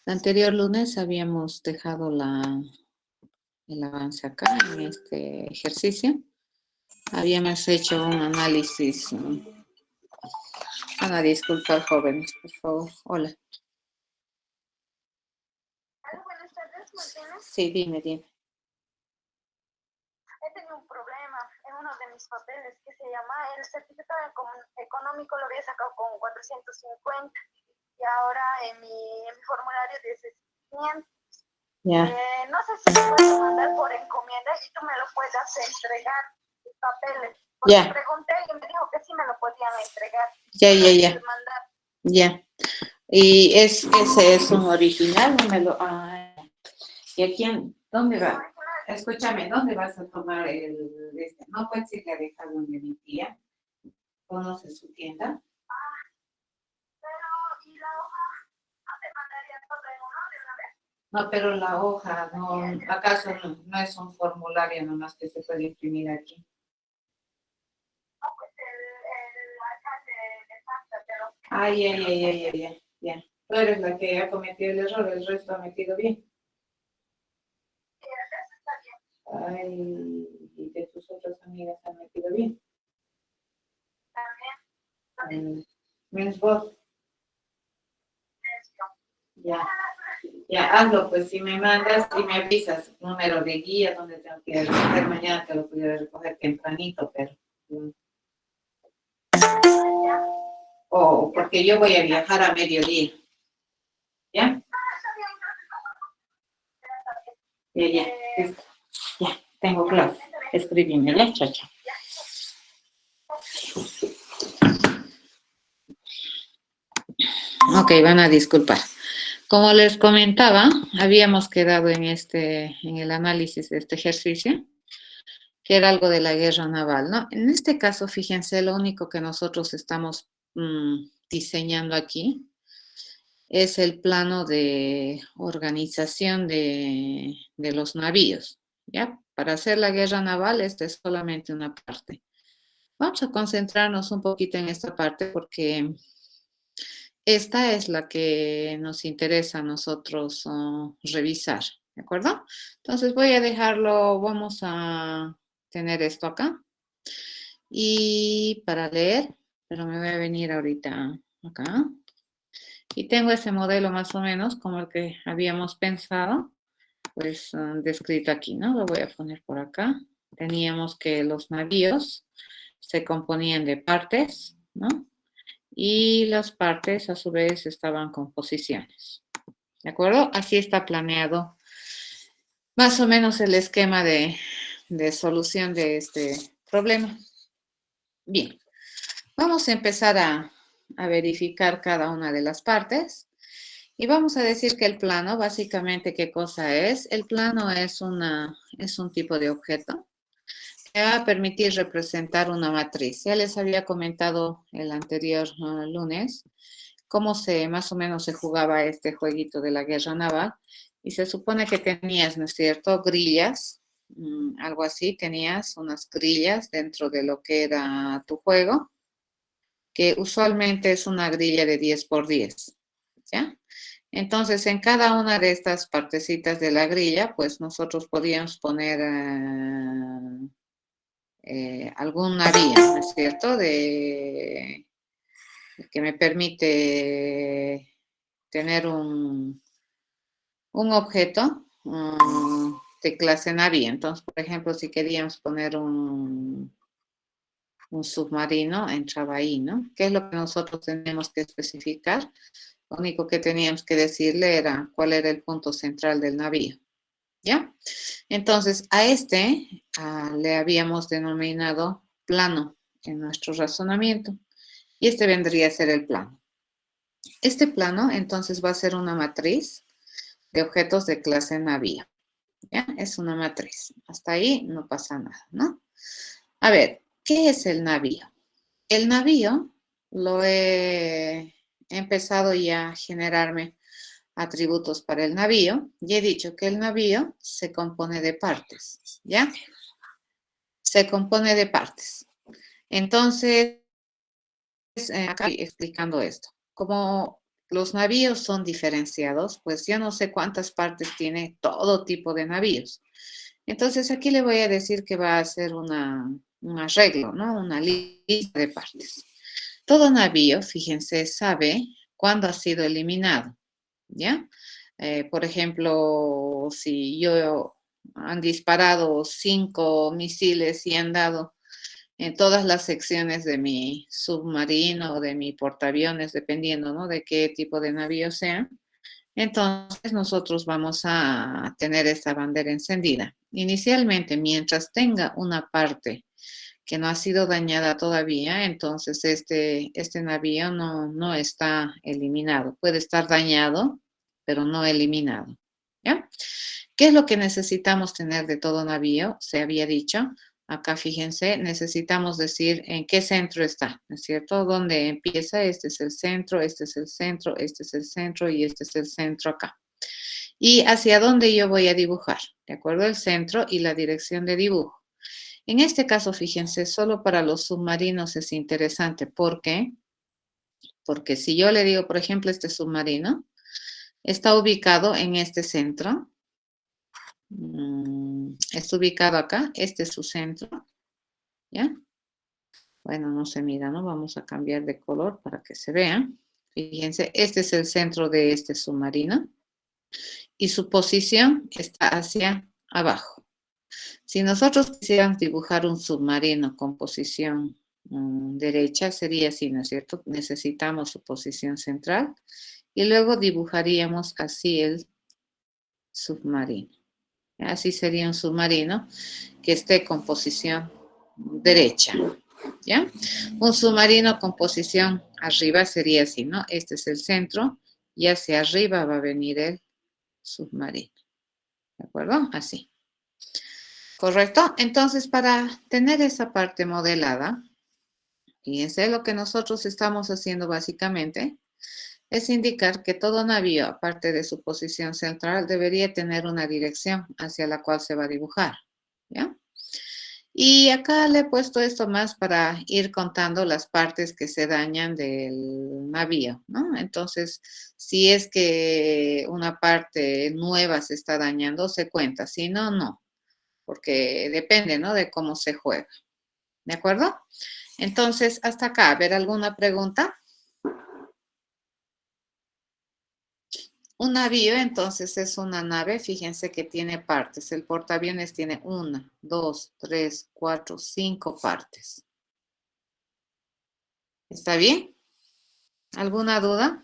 El anterior lunes habíamos dejado el avance acá en este ejercicio. Habíamos hecho un análisis. Ana, disculpa, jóvenes, por favor. Hola. Buenas tardes, Martina. Sí, dime. He tenido un problema en uno de mis papeles que se llama el certificado económico, lo había sacado con 450 y ahora en mi formulario dice 500. No sé si me puedes mandar por encomienda y tú me lo puedas entregar, los papeles. Porque pregunté y me dijo que sí me lo podían entregar. Ya. ¿Y ese es un original? ¿Y a quién? ¿Dónde va? Escúchame, ¿dónde vas a tomar No puedes ir a dejar donde mi tía. ¿Conoce su tienda? Pero, ¿y la hoja? ¿No te mandaría todo en uno de una vez? No, pero la hoja, no, ¿acaso no es un formulario nomás que se puede imprimir aquí? No, pues el alcalde de Santa, pero... Ya. Tú eres la que ha cometido el error, el resto ha metido bien. Sí, el resto está bien. Ay, ¿y de tus otras amigas han metido bien? También. Menos vos. Ya. Ya, hazlo, pues si me mandas y me avisas, número de guía, donde tengo que recoger mañana, te lo pudiera recoger tempranito, pero... porque yo voy a viajar a mediodía. ¿Ya? Ya. Ya, tengo clase. Escríbeme, ¿ya? Chao. Ok, van a disculpar. Como les comentaba, habíamos quedado en el análisis de este ejercicio, que era algo de la guerra naval, ¿no? En este caso, fíjense, lo único que nosotros estamos diseñando aquí es el plano de organización de los navíos, ¿ya? Para hacer la guerra naval, esta es solamente una parte. Vamos a concentrarnos un poquito en esta parte porque esta es la que nos interesa a nosotros revisar, ¿de acuerdo? Entonces voy a dejarlo, vamos a tener esto acá. Y para leer, pero me voy a venir ahorita acá. Y tengo ese modelo más o menos como el que habíamos pensado, pues descrito aquí, ¿no? Lo voy a poner por acá. Teníamos que los navíos se componían de partes, ¿no? Y las partes a su vez estaban con posiciones. ¿De acuerdo? Así está planeado más o menos el esquema de solución de este problema. Bien, vamos a empezar a verificar cada una de las partes y vamos a decir que el plano, básicamente, ¿qué cosa es? El plano es un tipo de objeto que va a permitir representar una matriz. Ya les había comentado el anterior lunes cómo más o menos se jugaba este jueguito de la guerra naval y se supone que tenías, ¿no es cierto?, grillas, algo así, tenías unas grillas dentro de lo que era tu juego, que usualmente es una grilla de 10 por 10, ¿ya? Entonces, en cada una de estas partecitas de la grilla, pues nosotros podíamos poner alguna vía, ¿no es cierto?, que me permite tener un objeto de clase navío. Entonces, por ejemplo, si queríamos poner un submarino, entraba ahí, ¿no? ¿Qué es lo que nosotros tenemos que especificar? Lo único que teníamos que decirle era cuál era el punto central del navío, ¿ya? Entonces, a le habíamos denominado plano en nuestro razonamiento. Y este vendría a ser el plano. Este plano, entonces, va a ser una matriz de objetos de clase navío. ¿Ya? Es una matriz. Hasta ahí no pasa nada, ¿no? A ver, ¿qué es el navío? El navío lo he empezado ya a generarme atributos para el navío y he dicho que el navío se compone de partes, ¿ya? Se compone de partes. Entonces, acá estoy explicando esto. Como los navíos son diferenciados, pues yo no sé cuántas partes tiene todo tipo de navíos. Entonces aquí le voy a decir que va a hacer un arreglo, ¿no? Una lista de partes. Todo navío, fíjense, sabe cuándo ha sido eliminado, ¿ya? Por ejemplo, si yo han disparado 5 misiles y han dado en todas las secciones de mi submarino o de mi portaaviones, dependiendo, ¿no? De qué tipo de navío sea. Entonces nosotros vamos a tener esta bandera encendida. Inicialmente, mientras tenga una parte que no ha sido dañada todavía, entonces este navío no está eliminado. Puede estar dañado, pero no eliminado. ¿Ya? ¿Qué es lo que necesitamos tener de todo navío? Se había dicho. Acá fíjense, necesitamos decir en qué centro está, ¿no es cierto? ¿Dónde empieza? Este es el centro, este es el centro, este es el centro y este es el centro acá. ¿Y hacia dónde yo voy a dibujar? ¿De acuerdo? El centro y la dirección de dibujo. En este caso, fíjense, solo para los submarinos es interesante. ¿Por qué? Porque si yo le digo, por ejemplo, este submarino está ubicado en este centro. Está ubicado acá. Este es su centro. ¿Ya? Bueno, no se mira, ¿no? Vamos a cambiar de color para que se vea. Fíjense, este es el centro de este submarino. Y su posición está hacia abajo. Si nosotros quisiéramos dibujar un submarino con posición derecha, sería así, ¿no es cierto? Necesitamos su posición central y luego dibujaríamos así el submarino. Así sería un submarino que esté con posición derecha, ¿ya? Un submarino con posición arriba sería así, ¿no? Este es el centro y hacia arriba va a venir el submarino, ¿de acuerdo? Así. ¿Correcto? Entonces, para tener esa parte modelada, fíjense, lo que nosotros estamos haciendo básicamente es indicar que todo navío, aparte de su posición central, debería tener una dirección hacia la cual se va a dibujar, ¿ya? Y acá le he puesto esto más para ir contando las partes que se dañan del navío, ¿no? Entonces, si es que una parte nueva se está dañando, se cuenta, si no, no, porque depende, ¿no? De cómo se juega. ¿De acuerdo? Entonces, hasta acá, ¿ver alguna pregunta? Un navío, entonces, es una nave, fíjense que tiene partes. El portaaviones tiene 1, 2, 3, 4, 5 partes. ¿Está bien? ¿Alguna duda?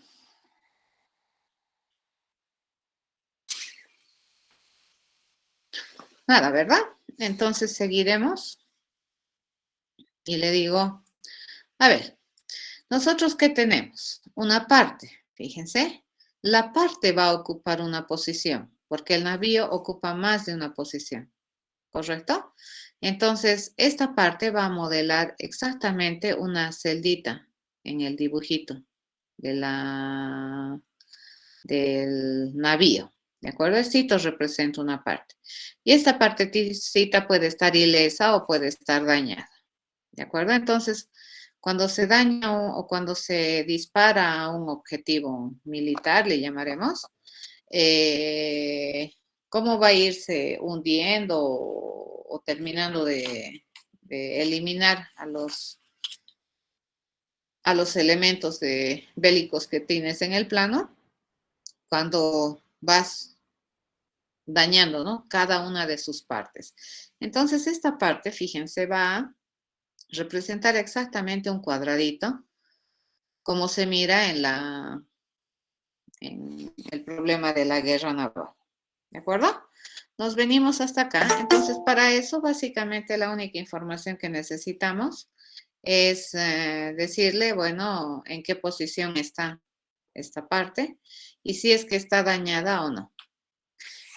Nada, ¿verdad? Entonces seguiremos y le digo, a ver, ¿nosotros qué tenemos? Una parte, fíjense, la parte va a ocupar una posición, porque el navío ocupa más de una posición, ¿correcto? Entonces, esta parte va a modelar exactamente una celdita en el dibujito de del navío, ¿de acuerdo? El cito representa una parte. Y esta partecita puede estar ilesa o puede estar dañada, ¿de acuerdo? Entonces, cuando se daña o cuando se dispara a un objetivo militar, le llamaremos, eh, ¿cómo va a irse hundiendo o terminando de eliminar a los elementos bélicos que tienes en el plano? Cuando vas dañando, ¿no? Cada una de sus partes. Entonces, esta parte, fíjense, va a representar exactamente un cuadradito, como se mira en el problema de la guerra naval. ¿De acuerdo? Nos venimos hasta acá. Entonces, para eso, básicamente, la única información que necesitamos es decirle, bueno, en qué posición está esta parte y si es que está dañada o no.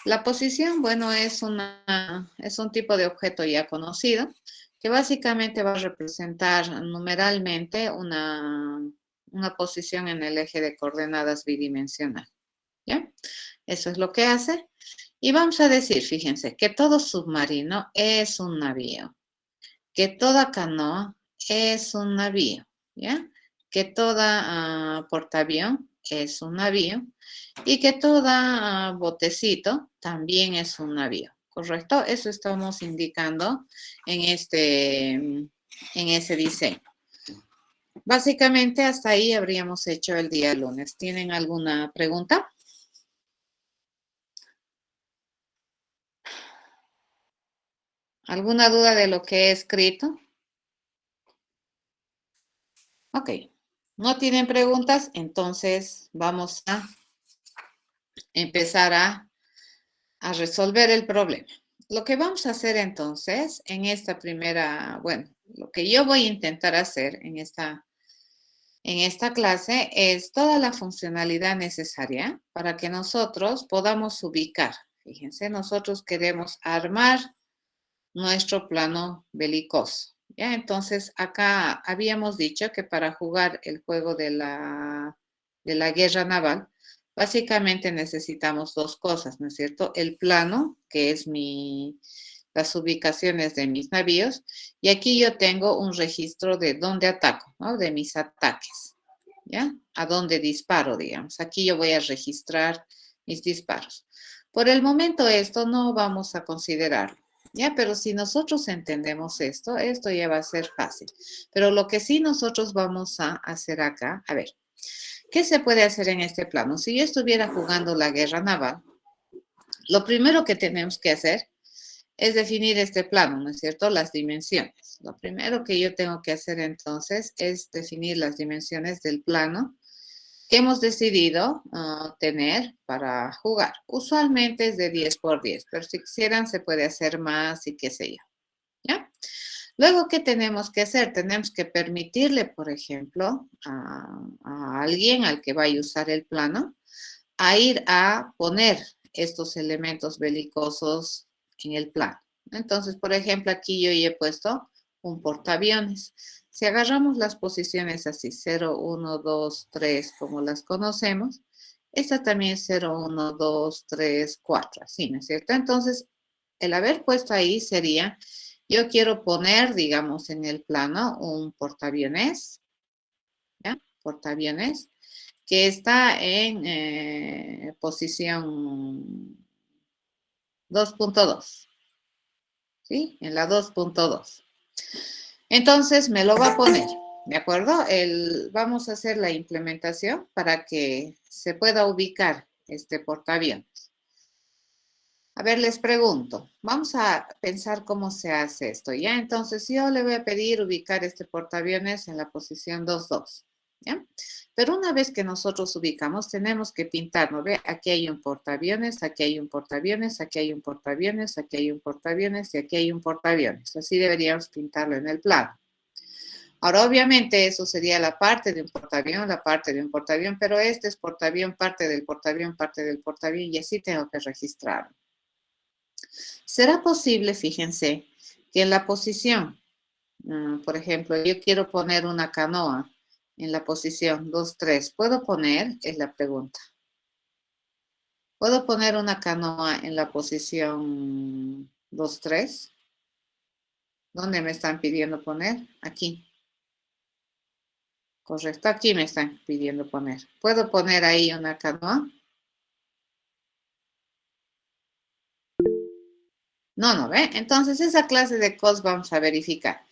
La posición, bueno, es un tipo de objeto ya conocido que básicamente va a representar numeralmente una posición en el eje de coordenadas bidimensional. ¿Ya? Eso es lo que hace. Y vamos a decir, fíjense, que todo submarino es un navío, que toda canoa es un navío, ¿ya? Que toda portaavión es un navío y que todo botecito también es un navío, ¿correcto? Eso estamos indicando en ese diseño. Básicamente hasta ahí habríamos hecho el día lunes. ¿Tienen alguna pregunta? ¿Alguna duda de lo que he escrito? Ok. ¿No tienen preguntas? Entonces vamos a empezar a resolver el problema. Lo que vamos a hacer entonces en esta primera, bueno, lo que yo voy a intentar hacer en esta clase es toda la funcionalidad necesaria para que nosotros podamos ubicar. Fíjense, nosotros queremos armar nuestro plano belicoso. ¿Ya? Entonces, acá habíamos dicho que para jugar el juego de la guerra naval, básicamente necesitamos dos cosas, ¿no es cierto? El plano, que es las ubicaciones de mis navíos, y aquí yo tengo un registro de dónde ataco, ¿no? De mis ataques, ¿ya? A dónde disparo, digamos. Aquí yo voy a registrar mis disparos. Por el momento esto no vamos a considerarlo. Ya, pero si nosotros entendemos esto ya va a ser fácil. Pero lo que sí nosotros vamos a hacer acá, a ver, ¿qué se puede hacer en este plano? Si yo estuviera jugando la guerra naval, lo primero que tenemos que hacer es definir este plano, ¿no es cierto? Las dimensiones. Lo primero que yo tengo que hacer entonces es definir las dimensiones del plano que hemos decidido tener para jugar. Usualmente es de 10 por 10, pero si quisieran se puede hacer más y qué sé yo. ¿Ya? Luego, ¿qué tenemos que hacer? Tenemos que permitirle, por ejemplo, a alguien al que vaya a usar el plano, a ir a poner estos elementos belicosos en el plano. Entonces, por ejemplo, aquí yo ya he puesto un portaaviones. Si agarramos las posiciones así, 0, 1, 2, 3, como las conocemos, esta también es 0, 1, 2, 3, 4, así, ¿no es cierto? Entonces, el haber puesto ahí sería, yo quiero poner, digamos, en el plano un portaaviones, ¿ya? Portaaviones, que está en posición 2.2, ¿sí? En la 2.2. Entonces me lo va a poner, ¿de acuerdo? Vamos a hacer la implementación para que se pueda ubicar este portaaviones. A ver, les pregunto, vamos a pensar cómo se hace esto, ¿ya? Entonces yo le voy a pedir ubicar este portaaviones en la posición 2.2, ¿ya? Pero una vez que nosotros ubicamos, tenemos que pintar, ¿no ve? Aquí hay un portaaviones, aquí hay un portaaviones, aquí hay un portaaviones, aquí hay un portaaviones y aquí hay un portaaviones. Así deberíamos pintarlo en el plano. Ahora, obviamente, eso sería la parte de un portaavión, la parte de un portaavión, pero este es portaavión, parte del portaavión, parte del portaavión, y así tengo que registrarlo. ¿Será posible, fíjense, que en la posición, por ejemplo, yo quiero poner una canoa en la posición 2, 3, ¿puedo poner? Es la pregunta. ¿Puedo poner una canoa en la posición 2, 3? ¿Dónde me están pidiendo poner? Aquí. Correcto, aquí me están pidiendo poner. ¿Puedo poner ahí una canoa? No, no, ¿ve? Entonces esa clase de cosas vamos a verificar.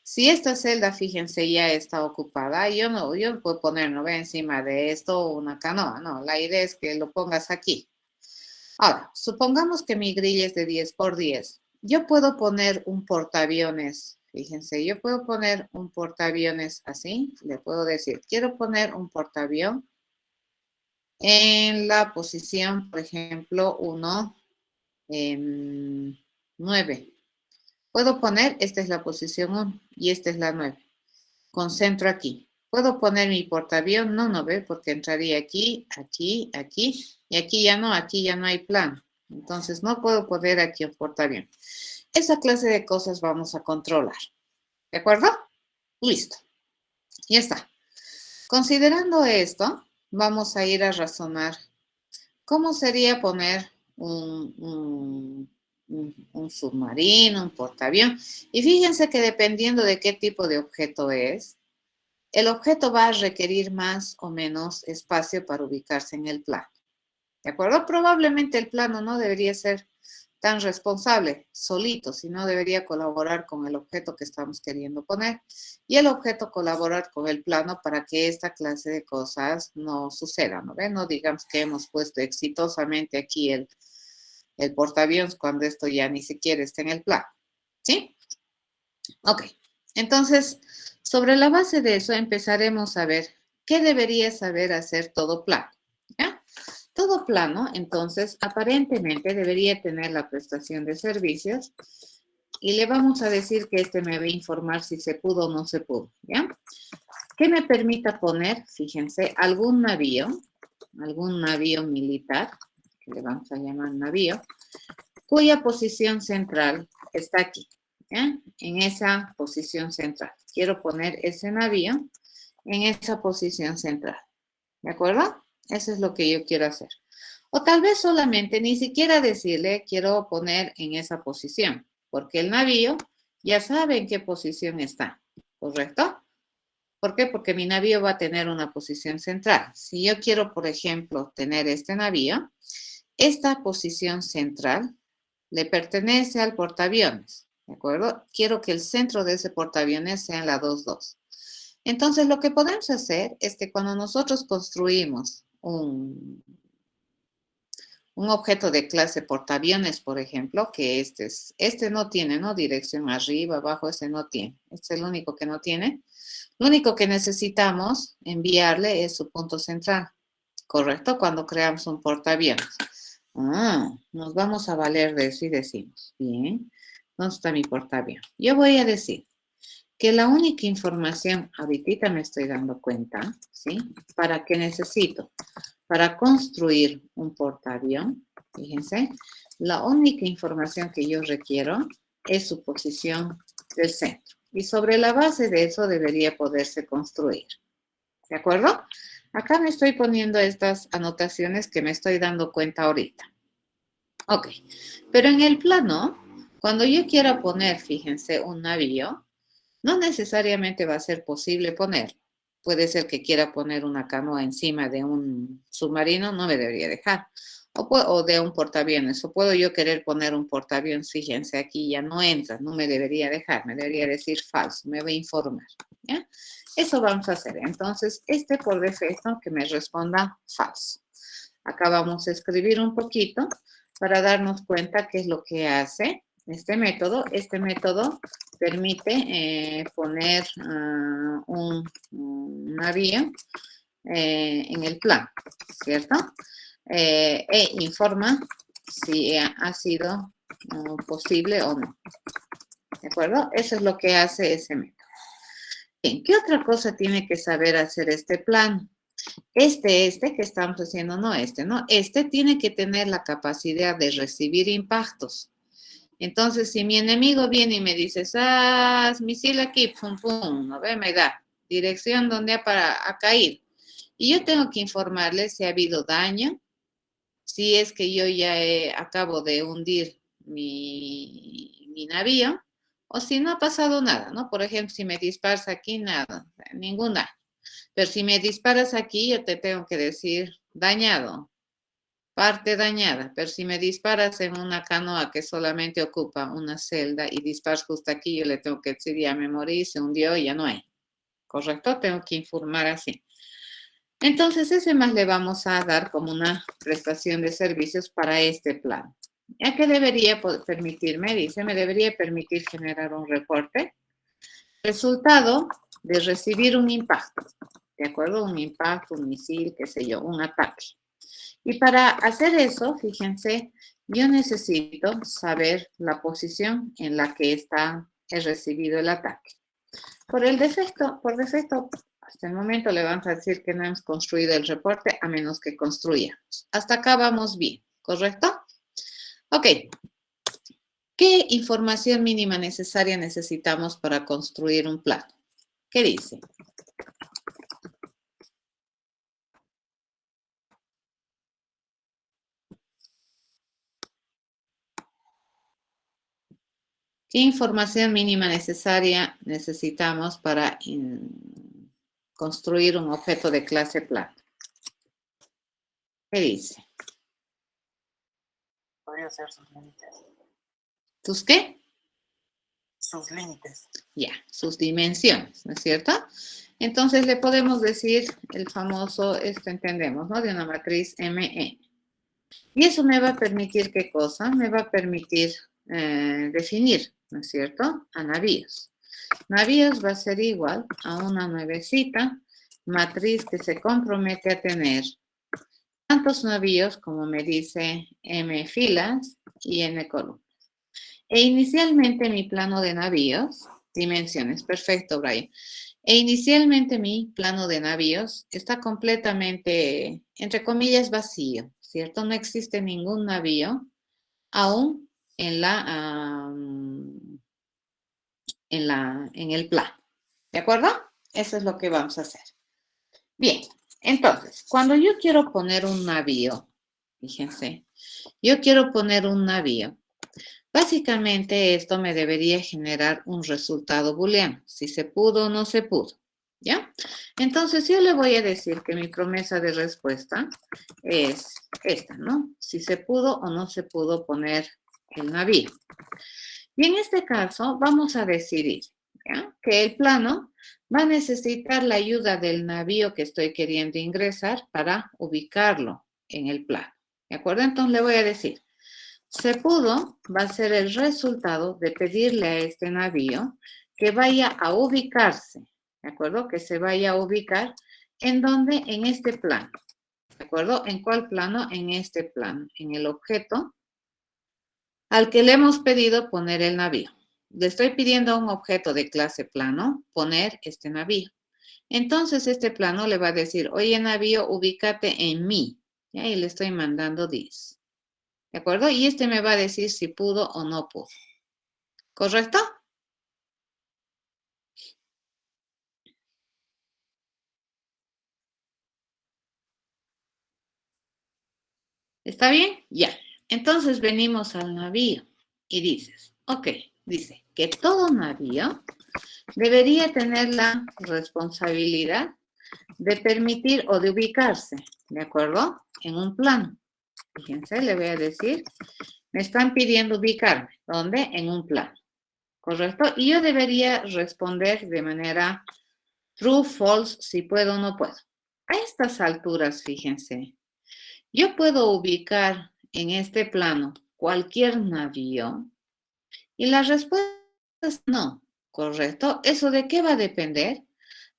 Si esta celda, fíjense, ya está ocupada, yo no puedo poner, no ve, encima de esto una canoa, no, la idea es que lo pongas aquí. Ahora, supongamos que mi grilla es de 10 por 10. Yo puedo poner un portaaviones, fíjense, yo puedo poner un portaaviones así, le puedo decir, quiero poner un portaavión en la posición, por ejemplo, 1, 9. Puedo poner, esta es la posición 1 y esta es la 9. Concentro aquí. ¿Puedo poner mi portaavión? No, no ve, porque entraría aquí, aquí, aquí, y aquí ya no hay plan. Entonces no puedo poner aquí un portaavión. Esa clase de cosas vamos a controlar. ¿De acuerdo? Listo. Ya está. Considerando esto, vamos a ir a razonar cómo sería poner un submarino, un portaavión. Y fíjense que dependiendo de qué tipo de objeto es, el objeto va a requerir más o menos espacio para ubicarse en el plano. ¿De acuerdo? Probablemente el plano no debería ser tan responsable solito, sino debería colaborar con el objeto que estamos queriendo poner y el objeto colaborar con el plano para que esta clase de cosas no sucedan, ¿no ven? No digamos que hemos puesto exitosamente aquí el portaaviones cuando esto ya ni siquiera está en el plano, ¿sí? Ok, entonces, sobre la base de eso empezaremos a ver qué debería saber hacer todo plano, ¿ya? Todo plano, entonces, aparentemente debería tener la prestación de servicios y le vamos a decir que este me va a informar si se pudo o no se pudo, ¿ya? Que me permita poner, fíjense, algún navío militar, que le vamos a llamar navío, cuya posición central está aquí, ¿ya? En esa posición central. Quiero poner ese navío en esa posición central, ¿de acuerdo? Eso es lo que yo quiero hacer. O tal vez solamente ni siquiera decirle quiero poner en esa posición, porque el navío ya sabe en qué posición está, ¿correcto? ¿Por qué? Porque mi navío va a tener una posición central. Si yo quiero, por ejemplo, tener este navío, esta posición central le pertenece al portaaviones, ¿de acuerdo? Quiero que el centro de ese portaaviones sea en la 2.2. Entonces, lo que podemos hacer es que cuando nosotros construimos un objeto de clase portaaviones, por ejemplo, que este no tiene, ¿no? Dirección arriba, abajo, este no tiene. Este es el único que no tiene. Lo único que necesitamos enviarle es su punto central, ¿correcto? Cuando creamos un portaaviones. Nos vamos a valer de eso y decimos, bien, ¿dónde está mi portaaviones? Yo voy a decir que la única información, ahorita me estoy dando cuenta, ¿sí? ¿Para qué necesito? Para construir un portaaviones, fíjense, la única información que yo requiero es su posición del centro. Y sobre la base de eso debería poderse construir. ¿De acuerdo? Acá me estoy poniendo estas anotaciones que me estoy dando cuenta ahorita. Ok, pero en el plano, cuando yo quiera poner, fíjense, un navío, no necesariamente va a ser posible poner. Puede ser que quiera poner una canoa encima de un submarino, no me debería dejar. O de un portaaviones. O puedo yo querer poner un portaaviones, fíjense, aquí ya no entra, no me debería dejar, me debería decir falso, me va a informar. ¿Ya? Eso vamos a hacer. Entonces, por defecto que me responda falso. Acá vamos a escribir un poquito para darnos cuenta qué es lo que hace este método. Este método permite poner un navío en el plano, ¿cierto? E informa si ha sido posible o no. ¿De acuerdo? Eso es lo que hace ese método. Bien, ¿qué otra cosa tiene que saber hacer este plano? Este que estamos haciendo, no, ¿no? Este tiene que tener la capacidad de recibir impactos. Entonces, si mi enemigo viene y me dice, misil aquí, pum, pum, ¿no ve? Me da dirección donde ha caído. Y yo tengo que informarle si ha habido daño, si es que yo ya acabo de hundir mi navío, o si no ha pasado nada, ¿no? Por ejemplo, si me disparas aquí, nada, ningún daño. Pero si me disparas aquí, yo te tengo que decir dañado, parte dañada. Pero si me disparas en una canoa que solamente ocupa una celda y disparas justo aquí, yo le tengo que decir ya me morí, se hundió y ya no hay. ¿Correcto? Tengo que informar así. Entonces, ese más le vamos a dar como una prestación de servicios para este plan. ¿Ya que debería permitirme? Dice, me debería permitir generar un reporte. Resultado de recibir un impacto. ¿De acuerdo? Un impacto, un misil, qué sé yo, un ataque. Y para hacer eso, fíjense, yo necesito saber la posición en la que he recibido el ataque. Por defecto, hasta el momento le vamos a decir que no hemos construido el reporte a menos que construyamos. Hasta acá vamos bien, ¿correcto? Ok. ¿Qué información mínima necesaria necesitamos para construir un plano? ¿Qué dice? ¿Qué información mínima necesaria necesitamos para construir un objeto de clase plano. ¿Qué dice? Podría ser sus límites. ¿Sus qué? Sus límites. Ya, sus dimensiones, ¿no es cierto? Entonces le podemos decir el famoso, esto entendemos, ¿no? De una matriz ME. Y eso me va a permitir, ¿qué cosa? Me va a permitir definir, ¿no es cierto? A navíos. Navíos va a ser igual a una nuevecita matriz que se compromete a tener tantos navíos como me dice M filas y N columnas. E inicialmente mi plano de navíos, dimensiones, perfecto, Brian. E inicialmente mi plano de navíos está completamente, entre comillas, vacío, ¿cierto? No existe ningún navío aún en el plano. ¿De acuerdo? Eso es lo que vamos a hacer. Bien, entonces, cuando yo quiero poner un navío, fíjense, yo quiero poner un navío. Básicamente esto me debería generar un resultado booleano, si se pudo o no se pudo, ¿ya? Entonces yo le voy a decir que mi promesa de respuesta es esta, ¿no? Si se pudo o no se pudo poner el navío. Y en este caso vamos a decidir, ¿ya? Que el plano va a necesitar la ayuda del navío que estoy queriendo ingresar para ubicarlo en el plano, ¿de acuerdo? Entonces le voy a decir, se pudo va a ser el resultado de pedirle a este navío que vaya a ubicarse, ¿de acuerdo? Que se vaya a ubicar en donde, en este plano, ¿de acuerdo? ¿En cuál plano? En este plano, en el objeto al que le hemos pedido poner el navío. Le estoy pidiendo a un objeto de clase plano poner este navío. Entonces este plano le va a decir, oye navío, ubícate en mí. ¿Ya? Y le estoy mandando this. ¿De acuerdo? Y este me va a decir si pudo o no pudo. ¿Correcto? ¿Está bien? Ya. Entonces venimos al navío y dices, ok, dice que todo navío debería tener la responsabilidad de permitir o de ubicarse, ¿de acuerdo? En un plano. Fíjense, le voy a decir, me están pidiendo ubicarme. ¿Dónde? En un plano. ¿Correcto? Y yo debería responder de manera true, false, si puedo o no puedo. A estas alturas, fíjense, yo puedo ubicar en este plano cualquier navío y la respuesta es no, ¿correcto? ¿Eso de qué va a depender?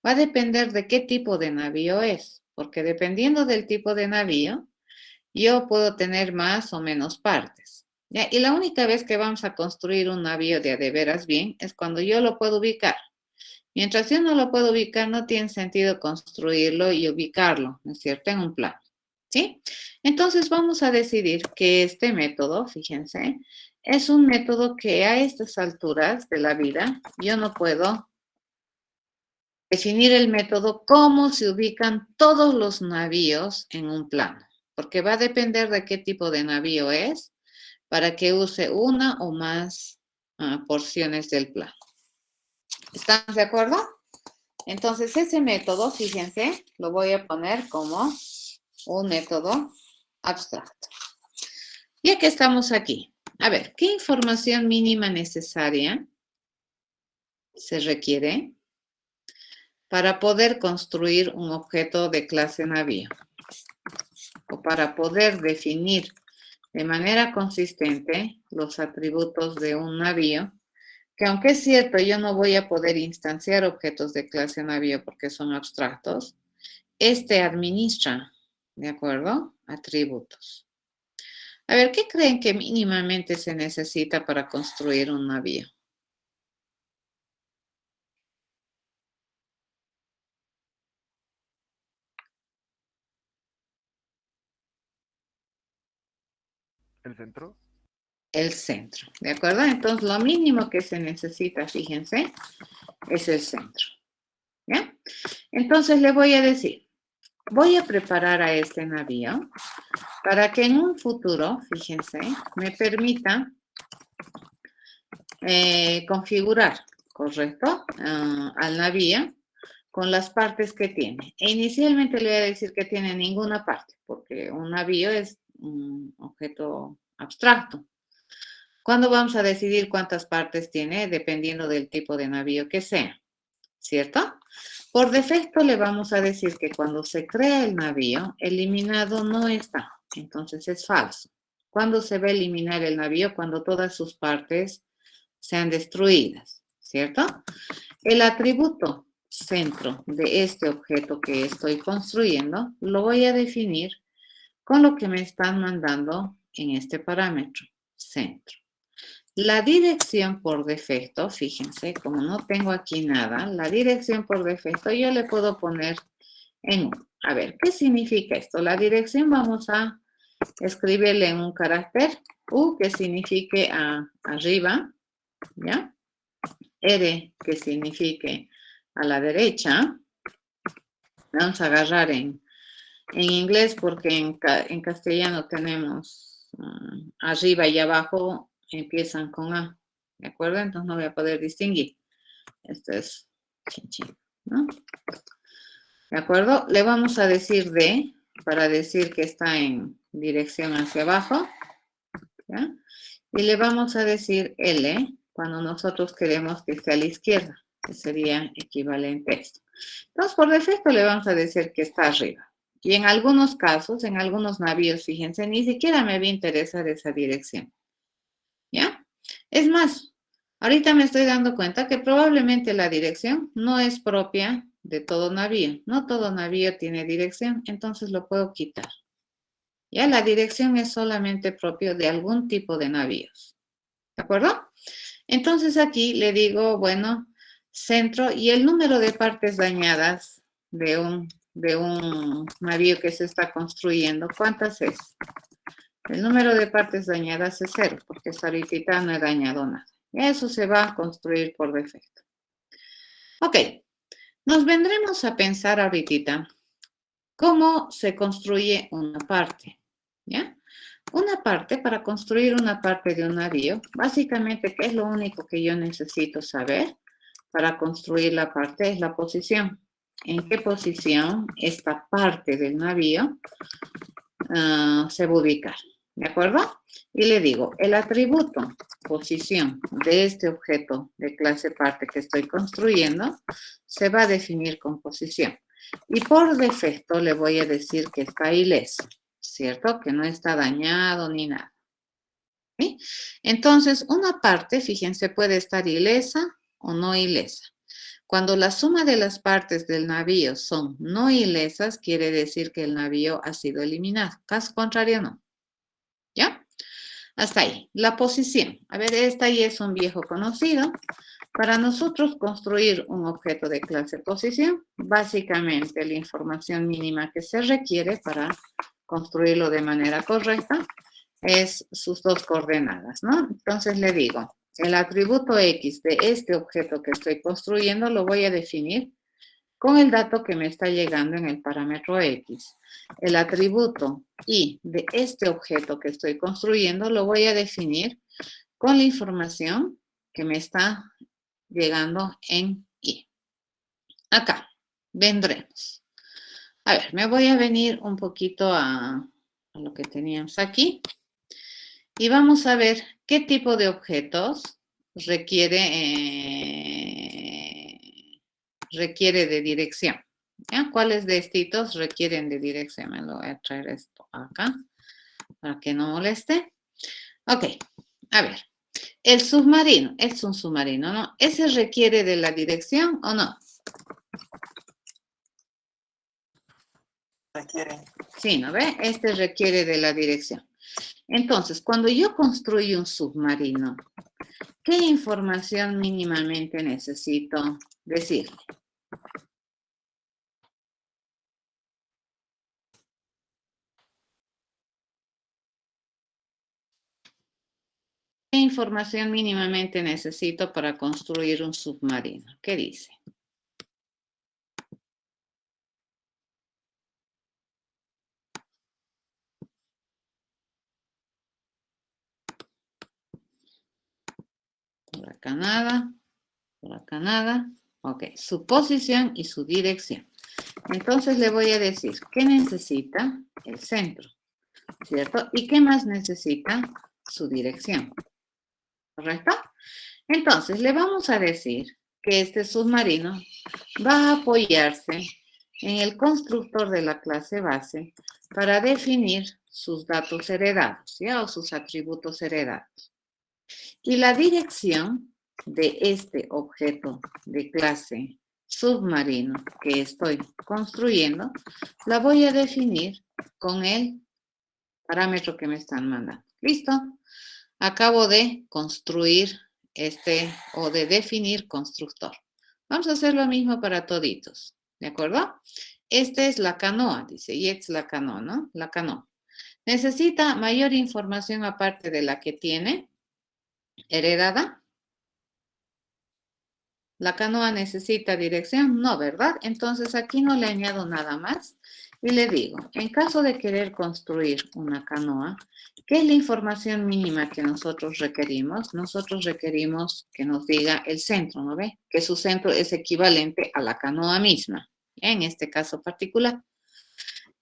Va a depender de qué tipo de navío es, porque dependiendo del tipo de navío, yo puedo tener más o menos partes. ¿Ya? Y la única vez que vamos a construir un navío de veras bien es cuando yo lo puedo ubicar. Mientras yo no lo puedo ubicar, no tiene sentido construirlo y ubicarlo, ¿no es cierto?, en un plano. ¿Sí? Entonces vamos a decidir que este método, fíjense, es un método que a estas alturas de la vida yo no puedo definir el método cómo se ubican todos los navíos en un plano, porque va a depender de qué tipo de navío es para que use una o más porciones del plano. ¿Estamos de acuerdo? Entonces ese método, fíjense, lo voy a poner como un método abstracto. Ya que estamos aquí, a ver, ¿qué información mínima necesaria se requiere para poder construir un objeto de clase navío? O para poder definir de manera consistente los atributos de un navío, que aunque es cierto, yo no voy a poder instanciar objetos de clase navío porque son abstractos, este administra, ¿de acuerdo? Atributos. A ver, ¿qué creen que mínimamente se necesita para construir un navío? ¿El centro? El centro, ¿de acuerdo? Entonces, lo mínimo que se necesita, fíjense, es el centro, ¿ya? Entonces, le voy a decir, voy a preparar a este navío para que en un futuro, fíjense, me permita configurar, ¿correcto? Al navío con las partes que tiene. E inicialmente le voy a decir que tiene ninguna parte, porque un navío es un objeto abstracto. ¿Cuándo vamos a decidir cuántas partes tiene? Dependiendo del tipo de navío que sea, ¿cierto? Por defecto le vamos a decir que cuando se crea el navío, eliminado no está, entonces es falso. ¿Cuándo se va a eliminar el navío? Cuando todas sus partes sean destruidas, ¿cierto? El atributo centro de este objeto que estoy construyendo lo voy a definir con lo que me están mandando en este parámetro, centro. La dirección por defecto, fíjense, como no tengo aquí nada, la dirección por defecto yo le puedo poner en 1. A ver, ¿qué significa esto? La dirección vamos a escribirle en un carácter U que signifique arriba, ¿ya? R que signifique a la derecha. Vamos a agarrar en inglés porque en castellano tenemos arriba y abajo empiezan con A, ¿de acuerdo? Entonces no voy a poder distinguir. Esto es chin, chin, ¿no? ¿De acuerdo? Le vamos a decir D para decir que está en dirección hacia abajo, ¿ya? Y le vamos a decir L cuando nosotros queremos que esté a la izquierda, que sería equivalente a esto. Entonces, por defecto le vamos a decir que está arriba. Y en algunos casos, en algunos navíos, fíjense, ni siquiera me va a interesar esa dirección. ¿Ya? Es más, ahorita me estoy dando cuenta que probablemente la dirección no es propia de todo navío. No todo navío tiene dirección, entonces lo puedo quitar. Ya, la dirección es solamente propio de algún tipo de navíos. ¿De acuerdo? Entonces aquí le digo, bueno, centro y el número de partes dañadas de un navío que se está construyendo, ¿cuántas es? El número de partes dañadas es 0, porque hasta ahorita no he dañado nada. Y eso se va a construir por defecto. Ok, nos vendremos a pensar ahorita cómo se construye una parte, ¿ya? Una parte, para construir una parte de un navío, básicamente, ¿qué es lo único que yo necesito saber para construir la parte? Es la posición. ¿En qué posición esta parte del navío se va a ubicar? ¿De acuerdo? Y le digo, el atributo posición de este objeto de clase parte que estoy construyendo se va a definir con posición. Y por defecto le voy a decir que está ileso, ¿cierto? Que no está dañado ni nada. ¿Sí? Entonces, una parte, fíjense, puede estar ilesa o no ilesa. Cuando la suma de las partes del navío son no ilesas, quiere decir que el navío ha sido eliminado. Caso contrario, no. ¿Ya? Hasta ahí. La posición. A ver, esta ya es un viejo conocido. Para nosotros construir un objeto de clase posición, básicamente la información mínima que se requiere para construirlo de manera correcta es sus dos coordenadas, ¿no? Entonces le digo, el atributo X de este objeto que estoy construyendo lo voy a definir con el dato que me está llegando en el parámetro X. El atributo Y de este objeto que estoy construyendo lo voy a definir con la información que me está llegando en Y. Acá, vendremos. A ver, me voy a venir un poquito a lo que teníamos aquí. Y vamos a ver qué tipo de objetos requiere de dirección. ¿Ya? ¿Cuáles de estos requieren de dirección? Me lo voy a traer esto acá para que no moleste. Ok, a ver. El submarino, es un submarino, ¿no? ¿Ese requiere de la dirección o no? Requiere. Sí, ¿no ve? Este requiere de la dirección. Entonces, cuando yo construyo un submarino, ¿qué información mínimamente necesito decirle? ¿Qué información mínimamente necesito para construir un submarino? ¿Qué dice? Por acá nada, por acá nada. Ok, su posición y su dirección. Entonces le voy a decir qué necesita el centro, ¿cierto? ¿Y qué más necesita su dirección? ¿Correcto? Entonces le vamos a decir que este submarino va a apoyarse en el constructor de la clase base para definir sus datos heredados, ¿ya? O sus atributos heredados. Y la dirección de este objeto de clase submarino que estoy construyendo, la voy a definir con el parámetro que me están mandando. ¿Listo? Acabo de construir o de definir constructor. Vamos a hacer lo mismo para toditos, ¿de acuerdo? Esta es la canoa, dice, y es la canoa, ¿no? La canoa. ¿Necesita mayor información aparte de la que tiene heredada? ¿La canoa necesita dirección? No, ¿verdad? Entonces aquí no le añado nada más y le digo, en caso de querer construir una canoa, ¿qué es la información mínima que nosotros requerimos? Nosotros requerimos que nos diga el centro, ¿no ve? Que su centro es equivalente a la canoa misma, en este caso particular.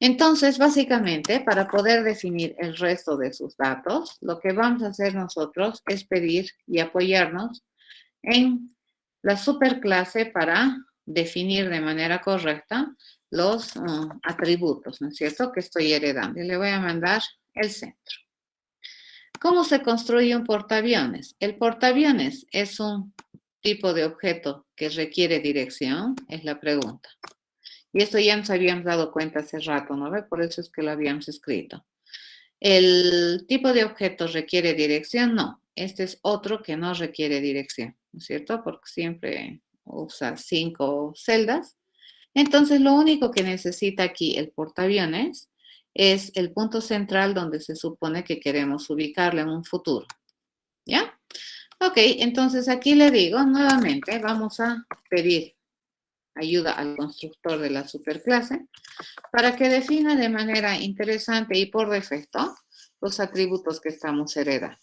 Entonces, básicamente, para poder definir el resto de sus datos, lo que vamos a hacer nosotros es pedir y apoyarnos en la superclase para definir de manera correcta los atributos, ¿no es cierto?, que estoy heredando. Y le voy a mandar el centro. ¿Cómo se construye un portaaviones? El portaaviones es un tipo de objeto que requiere dirección, es la pregunta. Y esto ya nos habíamos dado cuenta hace rato, ¿no ve? Por eso es que lo habíamos escrito. ¿El tipo de objeto requiere dirección? No. Este es otro que no requiere dirección, ¿no es cierto? Porque siempre usa 5 celdas. Entonces, lo único que necesita aquí el portaaviones es el punto central donde se supone que queremos ubicarlo en un futuro. ¿Ya? Ok, entonces aquí le digo nuevamente, vamos a pedir ayuda al constructor de la superclase para que defina de manera interesante y por defecto los atributos que estamos heredando.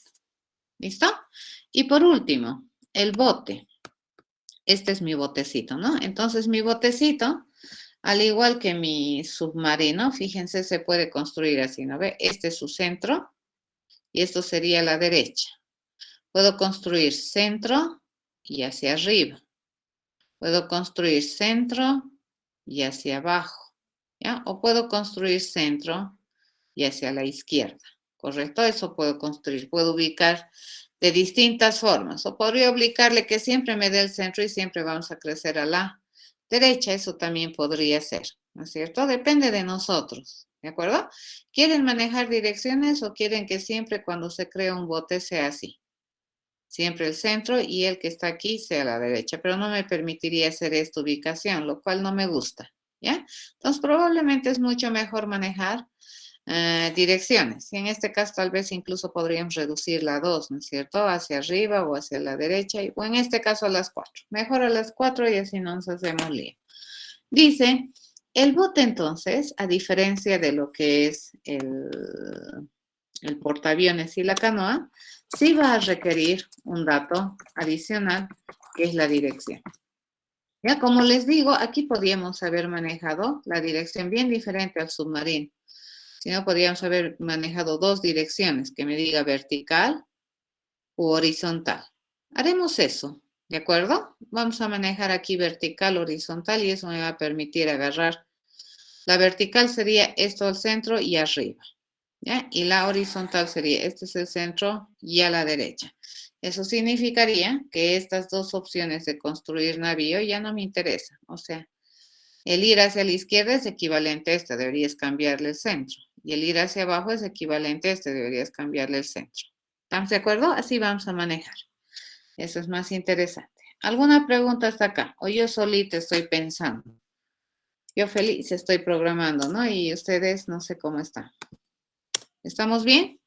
¿Listo? Y por último, el bote. Este es mi botecito, ¿no? Entonces mi botecito, al igual que mi submarino, fíjense, se puede construir así, ¿no ve? Este es su centro y esto sería la derecha. Puedo construir centro y hacia arriba. Puedo construir centro y hacia abajo, ¿ya? O puedo construir centro y hacia la izquierda, ¿correcto? Eso puedo construir, puedo ubicar de distintas formas. O podría ubicarle que siempre me dé el centro y siempre vamos a crecer a la derecha. Eso también podría ser, ¿no es cierto? Depende de nosotros, ¿de acuerdo? ¿Quieren manejar direcciones o quieren que siempre cuando se crea un bote sea así? Siempre el centro y el que está aquí sea a la derecha, pero no me permitiría hacer esta ubicación, lo cual no me gusta, ¿ya? Entonces, probablemente es mucho mejor manejar direcciones. Y en este caso, tal vez incluso podríamos reducirla a 2, ¿no es cierto? Hacia arriba o hacia la derecha, o en este caso a las 4. Mejor a las 4 y así no nos hacemos lío. Dice, el bote entonces, a diferencia de lo que es el portaaviones y la canoa, sí va a requerir un dato adicional, que es la dirección. Ya, como les digo, aquí podríamos haber manejado la dirección bien diferente al submarino. Si no, podríamos haber manejado 2 direcciones, que me diga vertical u horizontal. Haremos eso, ¿de acuerdo? Vamos a manejar aquí vertical, horizontal, y eso me va a permitir agarrar. La vertical sería esto al centro y arriba, ¿ya? Y la horizontal sería, este es el centro y a la derecha. Eso significaría que estas 2 opciones de construir navío ya no me interesan. O sea, el ir hacia la izquierda es equivalente a este, deberías cambiarle el centro. Y el ir hacia abajo es equivalente a este, deberías cambiarle el centro. ¿Estamos de acuerdo? Así vamos a manejar. Eso es más interesante. ¿Alguna pregunta hasta acá? O yo solita estoy pensando. Yo feliz estoy programando, ¿no? Y ustedes no sé cómo están. ¿Estamos bien?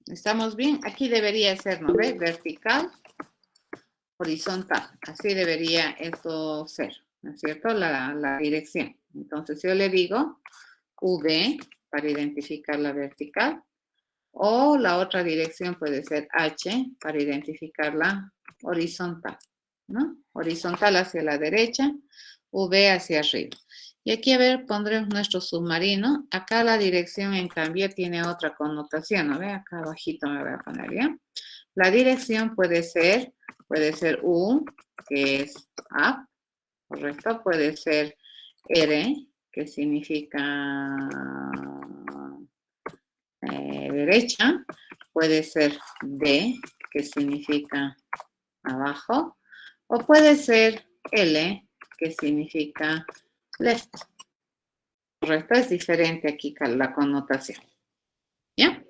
¿Estamos bien? Aquí debería ser, ¿no ve? Vertical, horizontal. Así debería esto ser, ¿no es cierto? La dirección. Entonces yo le digo V para identificar la vertical, O la otra dirección puede ser H para identificarla horizontal, ¿no? Horizontal hacia la derecha, V hacia arriba. Y aquí, a ver, pondremos nuestro submarino. Acá la dirección, en cambio, tiene otra connotación, ¿no ve? Acá abajito me voy a poner, ¿ya? La dirección puede ser U, que es up, ¿correcto? Puede ser R, que significa derecha. Puede ser D, que significa abajo. O puede ser L, que significa left. ¿Correcto? Es diferente aquí la connotación. ¿Ya?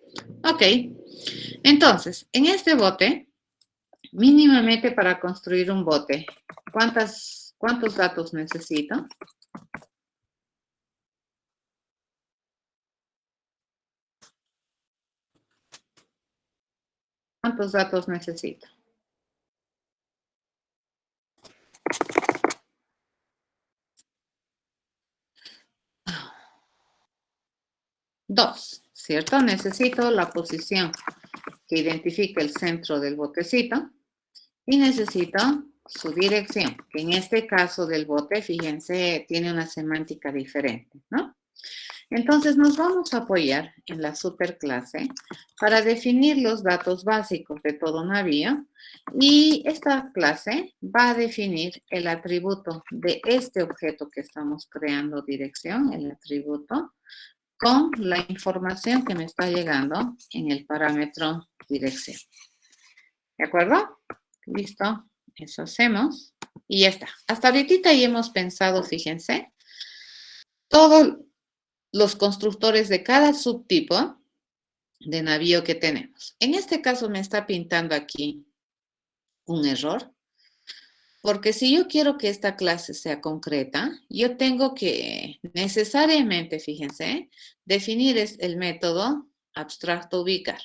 Ok. Entonces, en este bote, mínimamente para construir un bote, ¿cuántos datos necesito? ¿Cuántos datos necesito? 2, ¿cierto? Necesito la posición que identifique el centro del botecito y necesito su dirección, que en este caso del bote, fíjense, tiene una semántica diferente, ¿no? Entonces nos vamos a apoyar en la superclase para definir los datos básicos de todo navío y esta clase va a definir el atributo de este objeto que estamos creando, dirección, el atributo, con la información que me está llegando en el parámetro dirección. ¿De acuerdo? Listo. Eso hacemos. Y ya está. Hasta ahorita ya hemos pensado, fíjense, todos los constructores de cada subtipo de navío que tenemos. En este caso me está pintando aquí un error, porque si yo quiero que esta clase sea concreta, yo tengo que necesariamente, fíjense, definir el método abstracto ubicar.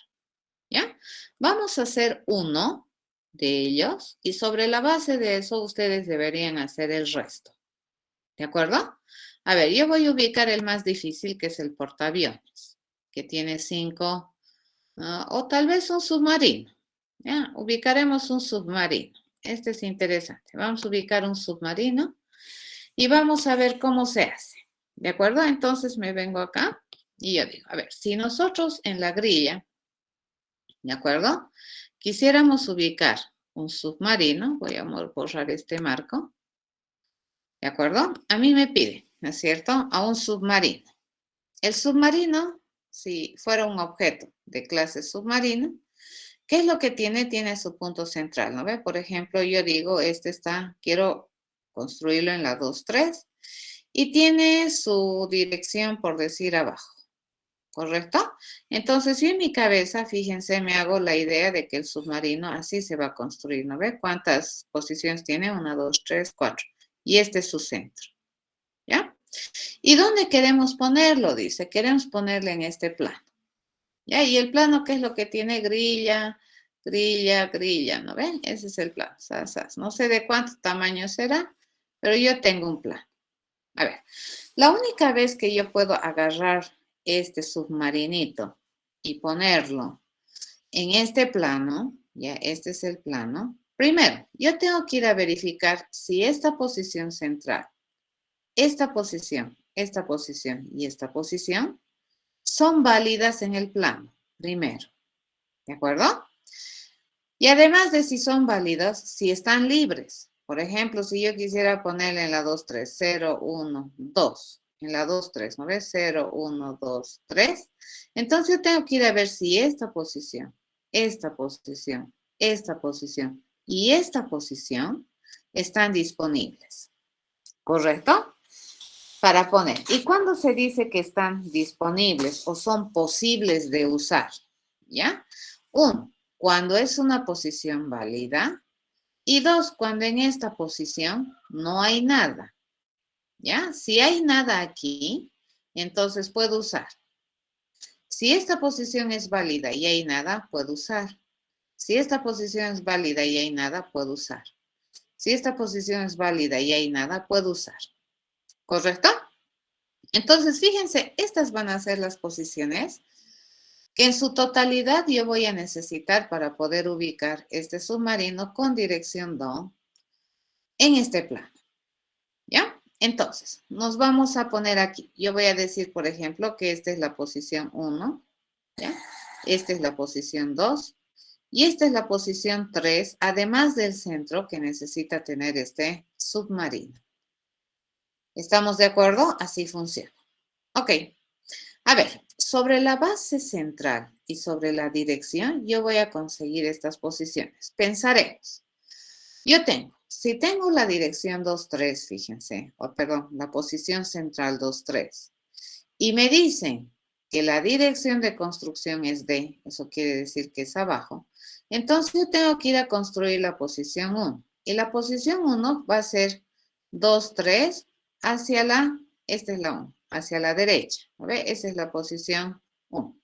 ¿Ya? Vamos a hacer uno de ellos y sobre la base de eso ustedes deberían hacer el resto. ¿De acuerdo? A ver, yo voy a ubicar el más difícil, que es el portaaviones, que tiene 5, o tal vez un submarino. ¿Ya? Ubicaremos un submarino. Este es interesante. Vamos a ubicar un submarino y vamos a ver cómo se hace. ¿De acuerdo? Entonces me vengo acá y yo digo, a ver, si nosotros en la grilla, ¿de acuerdo? Quisiéramos ubicar un submarino, voy a borrar este marco, ¿de acuerdo? A mí me pide, ¿no es cierto?, a un submarino. El submarino, si fuera un objeto de clase submarino, ¿qué es lo que tiene? Tiene su punto central, ¿no ve? Por ejemplo, yo digo, quiero construirlo en la 2.3 y tiene su dirección, por decir, abajo. ¿Correcto? Entonces, yo en mi cabeza, fíjense, me hago la idea de que el submarino así se va a construir, ¿no ve? ¿Cuántas posiciones tiene? 1, 2, 3, 4. Y este es su centro, ¿ya? ¿Y dónde queremos ponerlo? Dice, queremos ponerle en este plano, ¿ya? Y el plano, ¿qué es lo que tiene? Grilla, grilla, grilla, ¿no ven? Ese es el plano, no sé de cuánto tamaño será, pero yo tengo un plano. A ver, la única vez que yo puedo agarrar este submarinito y ponerlo en este plano, ya este es el plano, primero, yo tengo que ir a verificar si esta posición central, esta posición y esta posición son válidas en el plano, primero, ¿de acuerdo? Y además de si son válidas, si están libres. Por ejemplo, si yo quisiera ponerle en la 2, 3, 0, 1, 2, en la 2, 3, ¿no ves? 0, 1, 2, 3. Entonces yo tengo que ir a ver si esta posición y esta posición están disponibles. ¿Correcto? Para poner. ¿Y cuándo se dice que están disponibles o son posibles de usar? ¿Ya? 1, cuando es una posición válida. Y 2, cuando en esta posición no hay nada. ¿Ya? Si hay nada aquí, entonces puedo usar. Si esta posición es válida y hay nada, puedo usar. Si esta posición es válida y hay nada, puedo usar. Si esta posición es válida y hay nada, puedo usar. ¿Correcto? Entonces, fíjense, estas van a ser las posiciones que en su totalidad yo voy a necesitar para poder ubicar este submarino con dirección DO en este plano, ¿ya? Entonces, nos vamos a poner aquí. Yo voy a decir, por ejemplo, que esta es la posición 1, ¿ya? Esta es la posición 2 y esta es la posición 3, además del centro que necesita tener este submarino. ¿Estamos de acuerdo? Así funciona. Ok. A ver, sobre la base central y sobre la dirección, yo voy a conseguir estas posiciones. Pensaremos. Si tengo la dirección 2, 3, fíjense, o perdón, la posición central 2, 3, y me dicen que la dirección de construcción es D, eso quiere decir que es abajo, entonces yo tengo que ir a construir la posición 1. Y la posición 1 va a ser 2, 3 hacia esta es la 1, hacia la derecha. ¿Ve? Esa es la posición 1.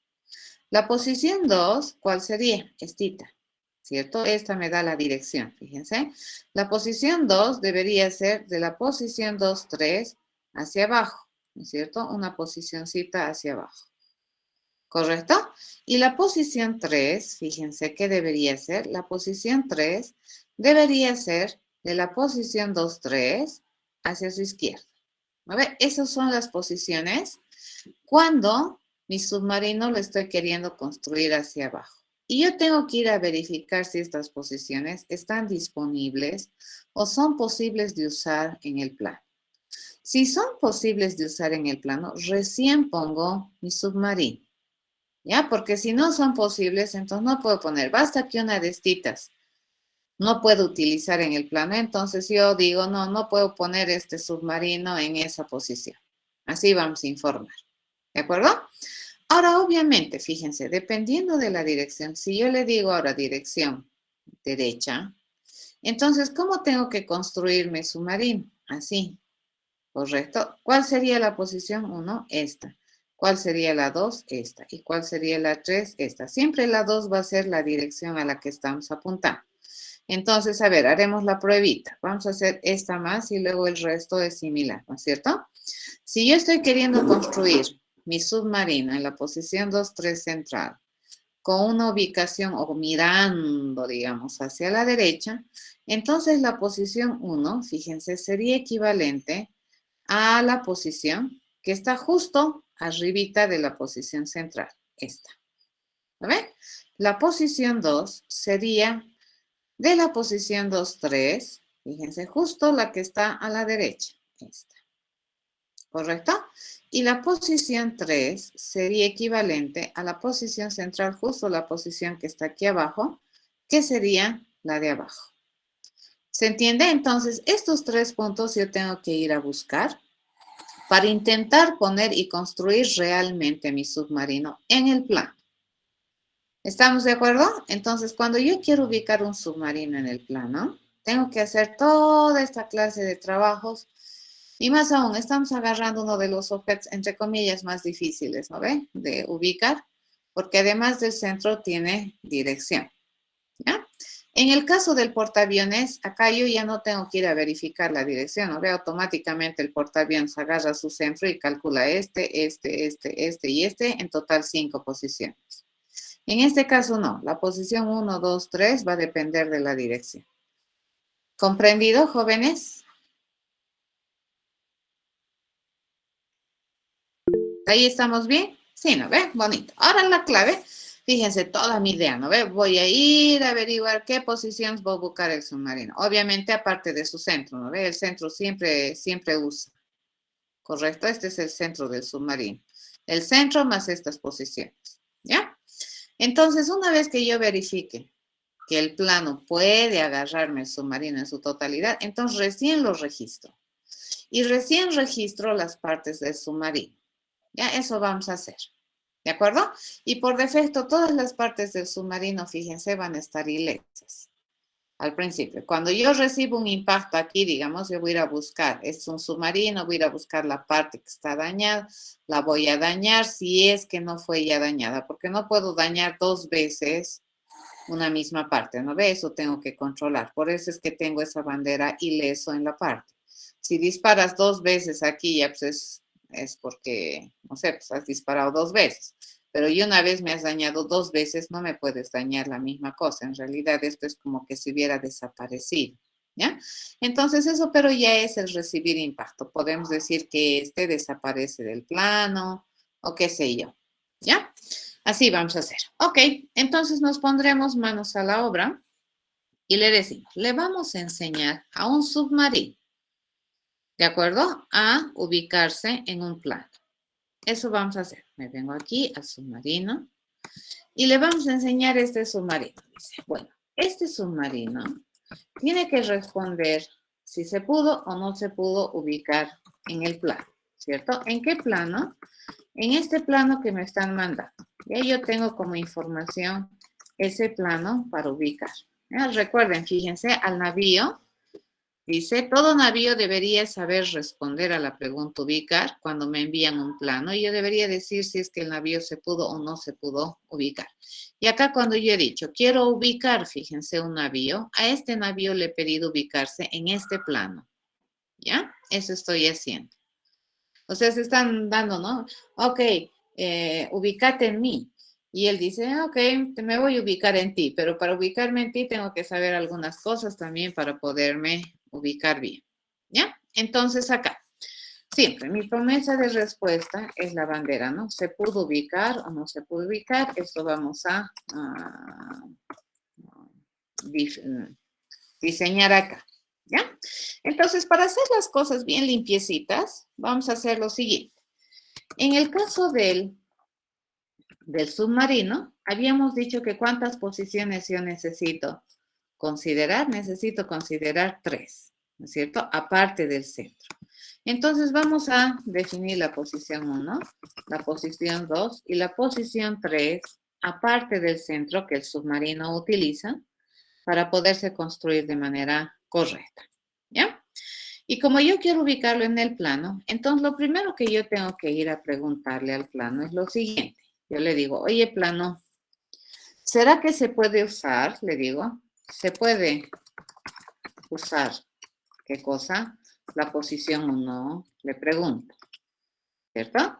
La posición 2, ¿cuál sería? Estita, ¿cierto? Esta me da la dirección, fíjense. La posición 2 debería ser de la posición 2, 3 hacia abajo, ¿no es cierto? Una posicioncita hacia abajo. ¿Correcto? Y la posición 3, fíjense qué debería ser. La posición 3 debería ser de la posición 2, 3 hacia su izquierda. A ver, esas son las posiciones cuando mi submarino lo estoy queriendo construir hacia abajo. Y yo tengo que ir a verificar si estas posiciones están disponibles o son posibles de usar en el plano. Si son posibles de usar en el plano, recién pongo mi submarino. ¿Ya? Porque si no son posibles, entonces no puedo poner. Basta que una de estas no puedo utilizar en el plano, entonces yo digo, no puedo poner este submarino en esa posición. Así vamos a informar. ¿De acuerdo? Ahora, obviamente, fíjense, dependiendo de la dirección, si yo le digo ahora dirección derecha, entonces, ¿cómo tengo que construir mi submarino? Así, ¿correcto? ¿Cuál sería la posición 1? Esta. ¿Cuál sería la 2? Esta. ¿Y cuál sería la 3? Esta. Siempre la 2 va a ser la dirección a la que estamos apuntando. Entonces, a ver, haremos la pruebita. Vamos a hacer esta más y luego el resto es similar, ¿no es cierto? Si yo estoy queriendo construir mi submarino en la posición 2, 3 central, con una ubicación o mirando, digamos, hacia la derecha, entonces la posición 1, fíjense, sería equivalente a la posición que está justo arribita de la posición central, esta. ¿Lo ven? La posición 2 sería de la posición 2, 3, fíjense, justo la que está a la derecha, esta. ¿Correcto? Y la posición 3 sería equivalente a la posición central, justo la posición que está aquí abajo, que sería la de abajo. ¿Se entiende? Entonces, estos 3 puntos yo tengo que ir a buscar para intentar poner y construir realmente mi submarino en el plano. ¿Estamos de acuerdo? Entonces, cuando yo quiero ubicar un submarino en el plano, tengo que hacer toda esta clase de trabajos. Y más aún, estamos agarrando uno de los objetos, entre comillas, más difíciles, ¿no ve? De ubicar, porque además del centro tiene dirección, ¿ya? En el caso del portaaviones, acá yo ya no tengo que ir a verificar la dirección, ¿no ve? Automáticamente el portaaviones agarra su centro y calcula este y este, en total 5 posiciones. En este caso no, la posición 1, 2, 3 va a depender de la dirección. ¿Comprendido, jóvenes? ¿Ahí estamos bien? Sí, ¿no ve? Bonito. Ahora la clave, fíjense, toda mi idea, ¿no ve? Voy a ir a averiguar qué posiciones va a buscar el submarino. Obviamente, aparte de su centro, ¿no ve? El centro siempre usa. ¿Correcto? Este es el centro del submarino. El centro más estas posiciones, ¿ya? Entonces, una vez que yo verifique que el plano puede agarrarme el submarino en su totalidad, entonces recién lo registro. Y recién registro las partes del submarino. Ya, eso vamos a hacer. ¿De acuerdo? Y por defecto, todas las partes del submarino, fíjense, van a estar ilesas al principio. Cuando yo recibo un impacto aquí, digamos, yo voy a ir a buscar, es un submarino, voy a ir a buscar la parte que está dañada, la voy a dañar si es que no fue ya dañada, porque no puedo dañar 2 veces una misma parte, ¿no ve? Eso tengo que controlar. Por eso es que tengo esa bandera ileso en la parte. Si disparas 2 veces aquí, ya pues es porque, no sé, pues has disparado 2 veces. pero y una vez me has dañado 2 veces, no me puedes dañar la misma cosa. En realidad esto es como que se hubiera desaparecido, ¿ya? Entonces eso, pero ya es el recibir impacto. Podemos decir que este desaparece del plano o qué sé yo, ¿ya? Así vamos a hacer. Ok, entonces nos pondremos manos a la obra y le decimos, le vamos a enseñar a un submarino, ¿de acuerdo? A ubicarse en un plano. Eso vamos a hacer. Me vengo aquí al submarino y le vamos a enseñar este submarino. Dice, bueno, este submarino tiene que responder si se pudo o no se pudo ubicar en el plano, ¿cierto? ¿En qué plano? En este plano que me están mandando. Ya yo tengo como información ese plano para ubicar. ¿Ya? Recuerden, fíjense, al navío, dice, todo navío debería saber responder a la pregunta ubicar cuando me envían un plano y yo debería decir si es que el navío se pudo o no se pudo ubicar. Y acá cuando yo he dicho, quiero ubicar, fíjense, un navío, a este navío le he pedido ubicarse en este plano. ¿Ya? Eso estoy haciendo. O sea, se están dando, ¿no? Ok, ubícate en mí. Y él dice, ok, me voy a ubicar en ti, pero para ubicarme en ti tengo que saber algunas cosas también para poderme ubicar bien. ¿Ya? Entonces acá, siempre mi promesa de respuesta es la bandera, ¿no? ¿Se pudo ubicar o no se pudo ubicar? Esto vamos a diseñar acá. ¿Ya? Entonces, para hacer las cosas bien limpiecitas, vamos a hacer lo siguiente. En el caso del submarino, habíamos dicho que cuántas posiciones yo necesito considerar. Necesito considerar 3, ¿no es cierto? Aparte del centro. Entonces, vamos a definir la posición 1, la posición 2 y la posición 3, aparte del centro que el submarino utiliza para poderse construir de manera correcta. ¿Ya? Y como yo quiero ubicarlo en el plano, entonces lo primero que yo tengo que ir a preguntarle al plano es lo siguiente. Yo le digo, oye, plano, ¿será que se puede usar? Le digo, ¿se puede usar qué cosa? La posición 1, le pregunto, ¿cierto?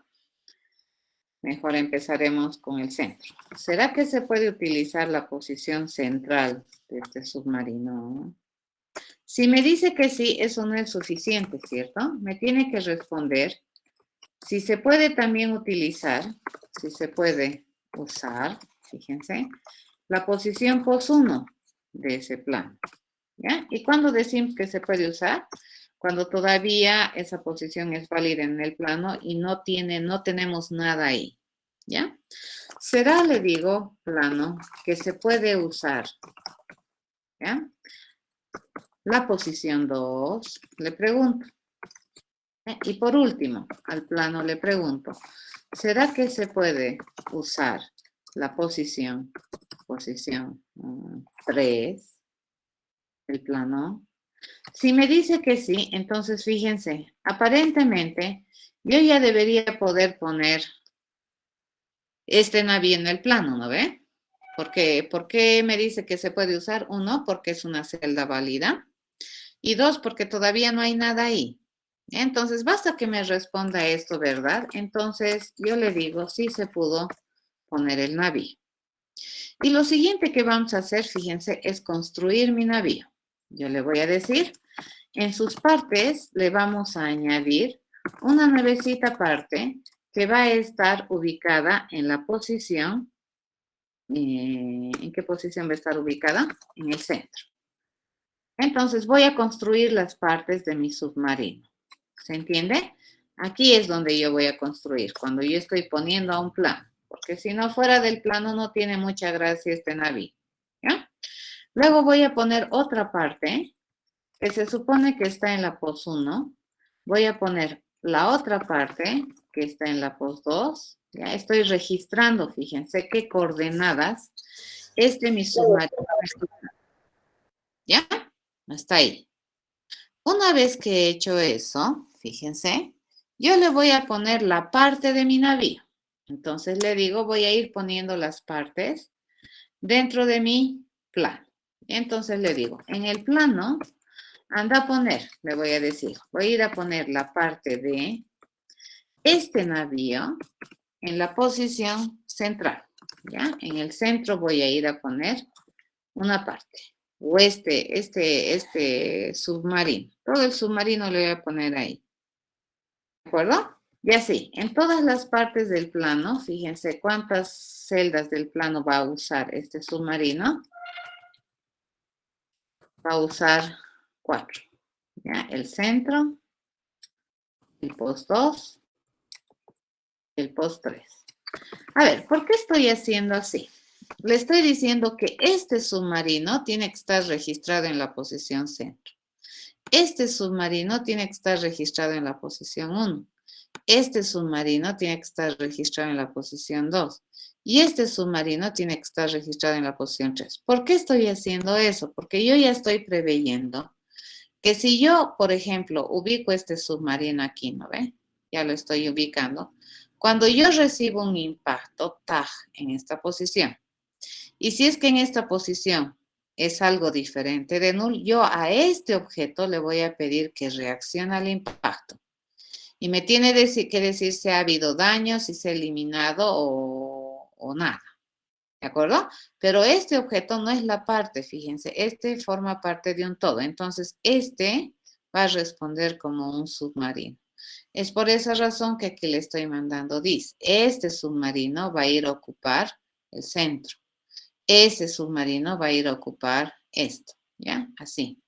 Mejor empezaremos con el centro. ¿Será que se puede utilizar la posición central de este submarino? Si me dice que sí, eso no es suficiente, ¿cierto? Me tiene que responder si se puede también utilizar, si se puede usar, fíjense, la posición pos 1 de ese plano, ¿ya? ¿Y cuándo decimos que se puede usar? Cuando todavía esa posición es válida en el plano y no tenemos nada ahí, ¿ya? Será, le digo, plano, que se puede usar, ¿ya? La posición 2, le pregunto. Y por último, al plano le pregunto, ¿será que se puede usar la posición 3, el plano? Si me dice que sí, entonces fíjense, aparentemente yo ya debería poder poner este navío en el plano, ¿no ve? ¿Por qué me dice que se puede usar? 1, porque es una celda válida. Y 2, porque todavía no hay nada ahí. Entonces, basta que me responda esto, ¿verdad? Entonces, yo le digo, sí se pudo poner el navío. Y lo siguiente que vamos a hacer, fíjense, es construir mi navío. Yo le voy a decir, en sus partes le vamos a añadir una nuevecita parte que va a estar ubicada en la posición, ¿en qué posición va a estar ubicada? En el centro. Entonces voy a construir las partes de mi submarino. ¿Se entiende? Aquí es donde yo voy a construir, cuando yo estoy poniendo a un plano. Porque si no fuera del plano no tiene mucha gracia este navío. ¿Ya? Luego voy a poner otra parte que se supone que está en la pos 1. Voy a poner la otra parte que está en la pos 2. Ya estoy registrando, fíjense qué coordenadas mi submarino. ¿Ya? Hasta ahí. Una vez que he hecho eso, fíjense, yo le voy a poner la parte de mi navío. Entonces le digo, voy a ir poniendo las partes dentro de mi plano. Entonces le digo, en el plano, anda a poner, le voy a decir, voy a ir a poner la parte de este navío en la posición central, ¿ya? En el centro voy a ir a poner una parte. O este submarino. Todo el submarino le voy a poner ahí. ¿De acuerdo? Y así, en todas las partes del plano, fíjense cuántas celdas del plano va a usar este submarino. Va a usar 4. ¿Ya? El centro, el post 2, el post 3. A ver, ¿por qué estoy haciendo así? Le estoy diciendo que este submarino tiene que estar registrado en la posición centro. Este submarino tiene que estar registrado en la posición 1. Este submarino tiene que estar registrado en la posición 2. Y este submarino tiene que estar registrado en la posición 3. ¿Por qué estoy haciendo eso? Porque yo ya estoy preveyendo que si yo, por ejemplo, ubico este submarino aquí, ¿no ve? Ya lo estoy ubicando. Cuando yo recibo un impacto, TAG, en esta posición, y si es que en esta posición es algo diferente de null, yo a este objeto le voy a pedir que reaccione al impacto. Y me tiene que decir si ha habido daño, si se ha eliminado o nada. ¿De acuerdo? Pero este objeto no es la parte, fíjense, este forma parte de un todo. Entonces, este va a responder como un submarino. Es por esa razón que aquí le estoy mandando this. Este submarino va a ir a ocupar el centro. Ese submarino va a ir a ocupar esto, ¿ya? Así.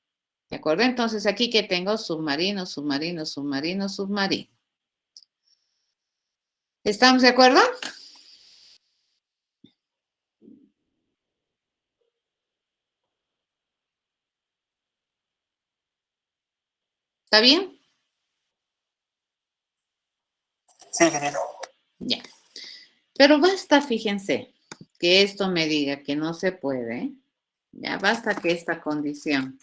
¿De acuerdo? Entonces, aquí que tengo submarino, submarino, submarino, submarino. ¿Estamos de acuerdo? ¿Está bien? Sí, ingeniero. Ya. Pero basta, fíjense, que esto me diga que no se puede. Ya basta que esta condición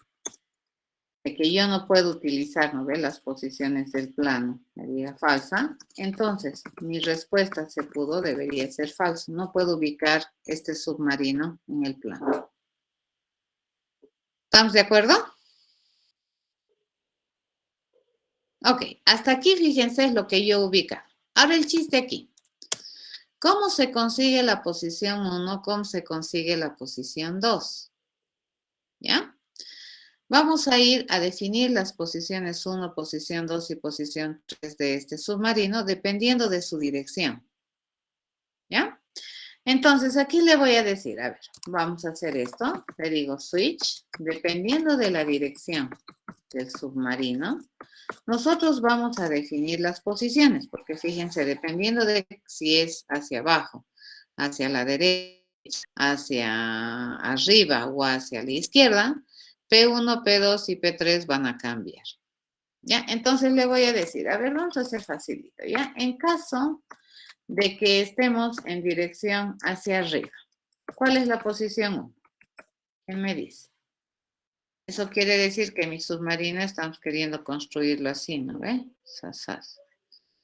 de que yo no puedo utilizar, ¿no ve? Las posiciones del plano me diga falsa. Entonces, mi respuesta se pudo, debería ser falso. No puedo ubicar este submarino en el plano. ¿Estamos de acuerdo? Ok, hasta aquí fíjense lo que yo ubica. Ahora el chiste aquí. ¿Cómo se consigue la posición 1? ¿Cómo se consigue la posición 2? ¿Ya? Vamos a ir a definir las posiciones 1, posición 2 y posición 3 de este submarino dependiendo de su dirección. ¿Ya? Entonces, aquí le voy a decir, a ver, vamos a hacer esto. Le digo switch, dependiendo de la dirección del submarino, nosotros vamos a definir las posiciones, porque fíjense, dependiendo de si es hacia abajo, hacia la derecha, hacia arriba o hacia la izquierda, P1, P2 y P3 van a cambiar. ¿Ya? Entonces le voy a decir, a ver, vamos a hacer facilito, ¿ya? En caso de que estemos en dirección hacia arriba, ¿cuál es la posición 1? ¿Quién me dice? Eso quiere decir que mi submarino estamos queriendo construirlo así, ¿no ve?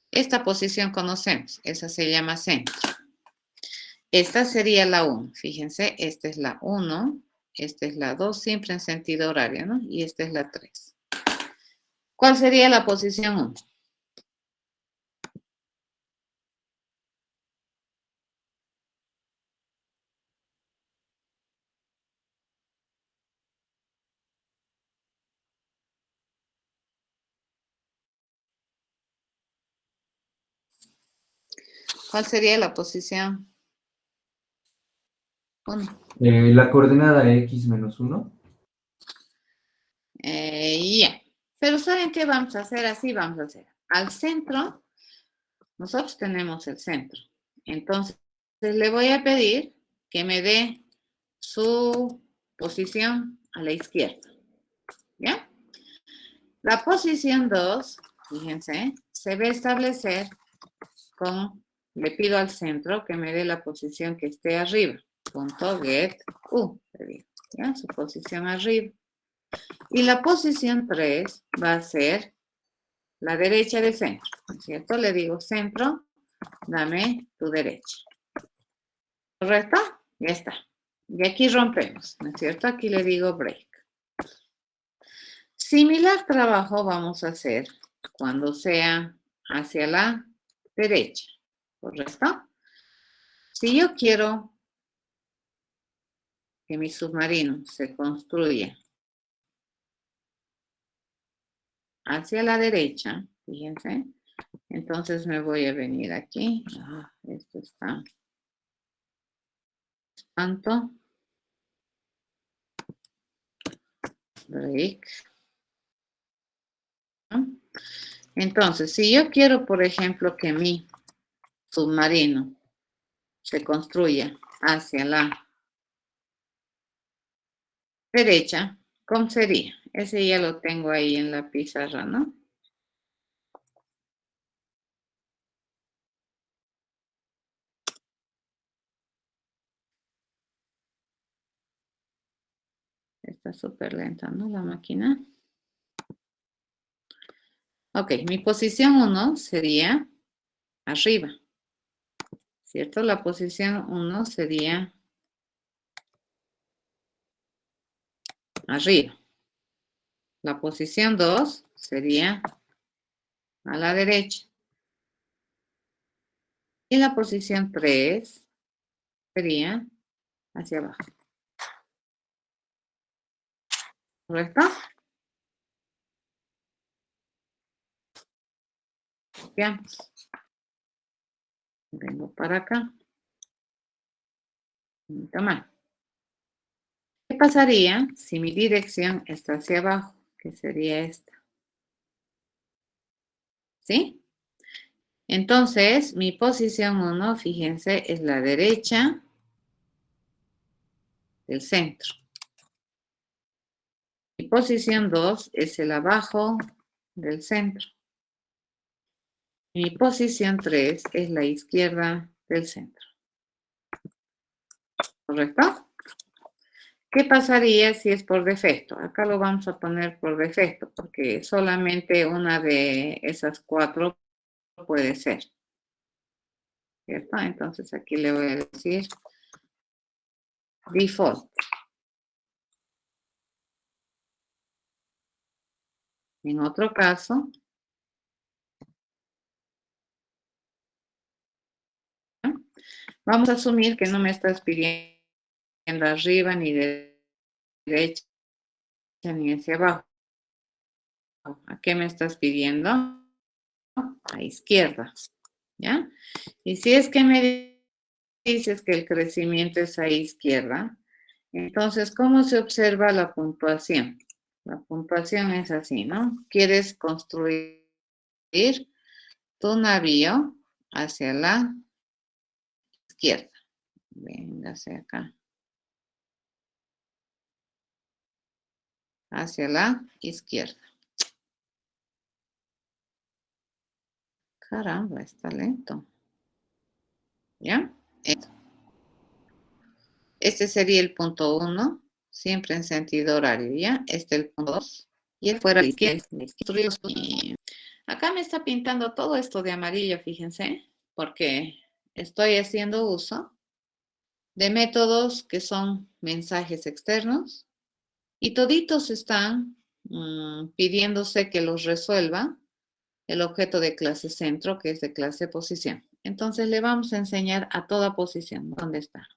Esta posición conocemos, esa se llama centro. Esta sería la 1, fíjense, esta es la 1, esta es la 2, siempre en sentido horario, ¿no? Y esta es la 3. ¿Cuál sería la posición 1? ¿Cuál sería la posición 1? La coordenada x menos 1. Ya. Pero ¿saben qué vamos a hacer? Así vamos a hacer. Al centro, nosotros tenemos el centro. Entonces, le voy a pedir que me dé su posición a la izquierda. ¿Ya? La posición 2, fíjense, se va a establecer con, le pido al centro que me dé la posición que esté arriba. Punto get U, le digo, ¿ya? Su posición arriba. Y la posición 3 va a ser la derecha del centro, ¿no es cierto? Le digo centro, dame tu derecha. ¿Correcto? Ya está. Y aquí rompemos, ¿no es cierto? Aquí le digo break. Similar trabajo vamos a hacer cuando sea hacia la derecha, ¿correcto? Si yo quiero que mi submarino se construya hacia la derecha, fíjense, entonces me voy a venir aquí. Esto está tanto. Break. Entonces, si yo quiero, por ejemplo, que mi submarino se construya hacia la derecha, ¿cómo sería? Ese ya lo tengo ahí en la pizarra, ¿no? Está súper lenta, ¿no? La máquina. Ok, mi posición 1 sería arriba, ¿cierto? La posición 1 sería arriba. La posición 2 sería a la derecha. Y la posición 3 sería hacia abajo. ¿Correcto? Veamos. Vengo para acá. Toma. ¿Qué pasaría si mi dirección está hacia abajo? Que sería esta. ¿Sí? Entonces, mi posición 1, fíjense, es la derecha del centro. Mi posición 2 es el abajo del centro. Mi posición 3 es la izquierda del centro. ¿Correcto? ¿Qué pasaría si es por defecto? Acá lo vamos a poner por defecto, porque solamente una de esas 4 puede ser. ¿Cierto? Entonces aquí le voy a decir default. En otro caso, vamos a asumir que no me estás pidiendo arriba ni de derecha ni hacia abajo. ¿A qué me estás pidiendo? A izquierda. ¿Ya? Y si es que me dices que el crecimiento es a izquierda, entonces, ¿cómo se observa la puntuación? La puntuación es así, ¿no? Quieres construir tu navío hacia la izquierda. Véngase acá. Hacia la izquierda. Caramba, está lento. ¿Ya? Este sería el punto 1, siempre en sentido horario, ¿ya? Este es el punto 2. Y el fuera a la izquierda. Acá me está pintando todo esto de amarillo, fíjense, porque estoy haciendo uso de métodos que son mensajes externos y toditos están pidiéndose que los resuelva el objeto de clase centro, que es de clase posición. Entonces le vamos a enseñar a toda posición. ¿Dónde está?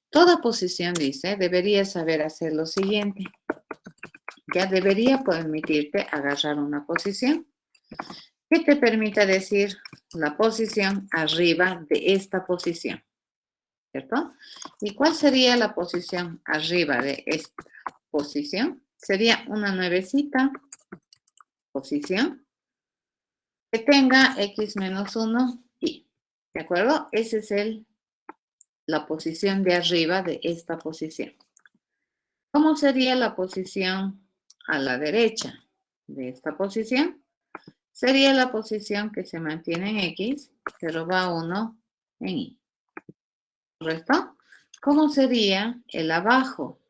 Toda posición, dice, debería saber hacer lo siguiente. Ya debería permitirte agarrar una posición que te permita decir la posición arriba de esta posición. ¿Cierto? ¿Y cuál sería la posición arriba de esta posición? Sería una nuevecita posición que tenga x menos 1 y. ¿De acuerdo? Esa es la posición de arriba de esta posición. ¿Cómo sería la posición a la derecha de esta posición? Sería la posición que se mantiene en x, pero va 1 en y. ¿Correcto? ¿Cómo sería el abajo?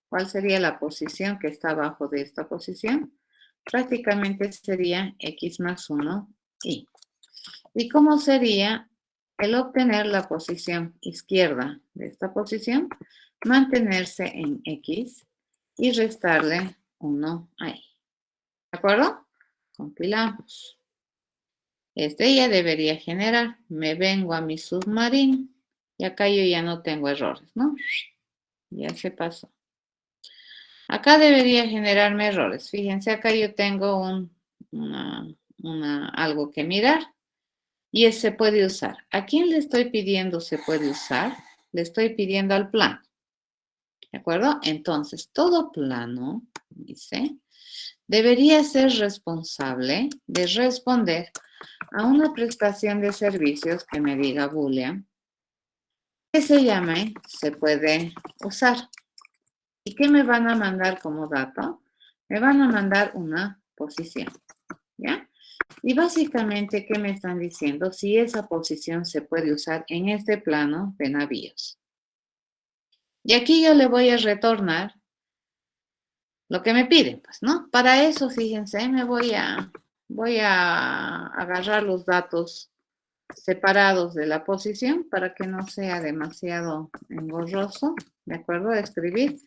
¿Cuál sería la posición que está abajo de esta posición? Prácticamente sería x más 1 y. ¿Y cómo sería el obtener la posición izquierda de esta posición? Mantenerse en x y restarle 1 a y. ¿De acuerdo? Compilamos. Este ya debería generar. Me vengo a mi submarino. Y acá yo ya no tengo errores, ¿no? Ya se pasó. Acá debería generarme errores. Fíjense, acá yo tengo algo que mirar y se puede usar. ¿A quién le estoy pidiendo se puede usar? Le estoy pidiendo al plano. ¿De acuerdo? Entonces, todo plano, dice, debería ser responsable de responder a una prestación de servicios que me diga boolean, que se llame se puede usar. ¿Y qué me van a mandar como dato? Me van a mandar una posición, ¿ya? Y básicamente, ¿qué me están diciendo? Si esa posición se puede usar en este plano de navíos. Y aquí yo le voy a retornar lo que me piden, pues, ¿no? Para eso, fíjense, voy a agarrar los datos separados de la posición para que no sea demasiado engorroso, ¿de acuerdo? De escribir.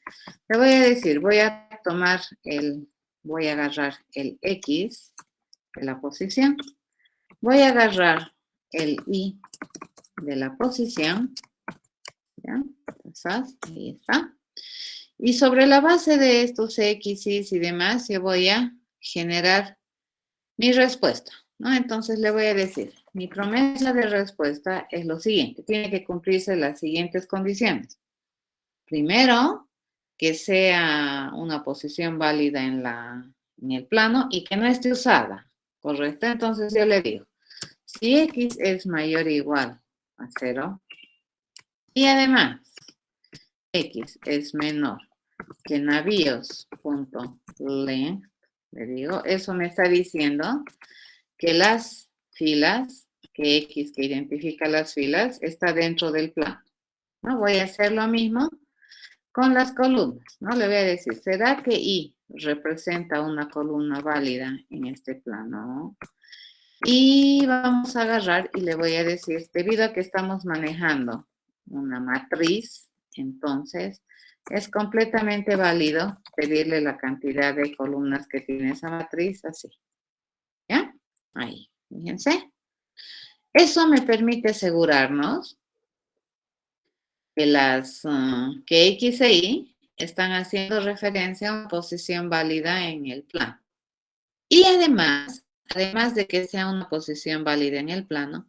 Le voy a decir, voy a agarrar el X de la posición, voy a agarrar el Y de la posición, ¿ya? Entonces, ahí está. Y sobre la base de estos X, Y y demás, yo voy a generar mi respuesta, ¿no? Entonces le voy a decir, mi promesa de respuesta es lo siguiente, tiene que cumplirse las siguientes condiciones. Primero, que sea una posición válida en el plano y que no esté usada, ¿correcto? Entonces yo le digo, si X es mayor o igual a 0 y además X es menor que navíos.length, le digo, eso me está diciendo que las filas, que X que identifica las filas, está dentro del plano, ¿no? Voy a hacer lo mismo con las columnas, ¿no? Le voy a decir, ¿será que Y representa una columna válida en este plano? Y vamos a agarrar y le voy a decir, debido a que estamos manejando una matriz, entonces es completamente válido pedirle la cantidad de columnas que tiene esa matriz, así. ¿Ya? Ahí, fíjense. Eso me permite asegurarnos que X e Y están haciendo referencia a una posición válida en el plano. Y además de que sea una posición válida en el plano,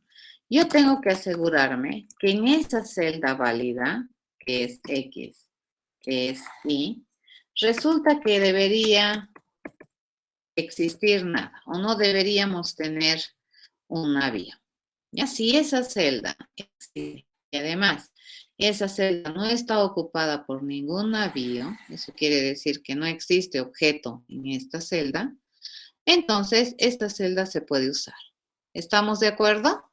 yo tengo que asegurarme que en esa celda válida, que es X, que es Y, resulta que debería existir nada o no deberíamos tener un navío. Ya, si esa celda existe y además esa celda no está ocupada por ningún navío, eso quiere decir que no existe objeto en esta celda, entonces esta celda se puede usar. ¿Estamos de acuerdo?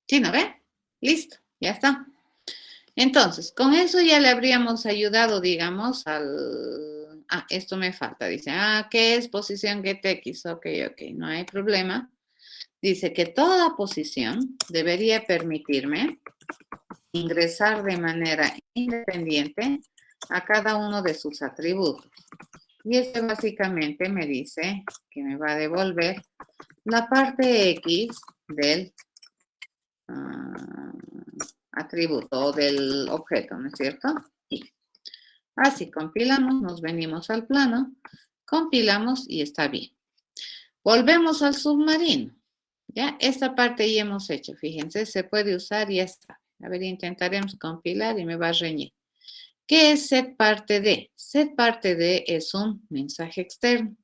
¿Sí, no ve? Listo, ya está. Entonces, con eso ya le habríamos ayudado, digamos, esto me falta. Dice, ¿qué es posición getX? Ok, no hay problema. Dice que toda posición debería permitirme ingresar de manera independiente a cada uno de sus atributos. Y este básicamente me dice que me va a devolver la parte X del atributo o del objeto, ¿no es cierto? Y así compilamos, nos venimos al plano, compilamos y está bien. Volvemos al submarino. Ya, esta parte ya hemos hecho, fíjense, se puede usar y ya está. A ver, intentaremos compilar y me va a reñir. ¿Qué es set parte de? Set parte de es un mensaje externo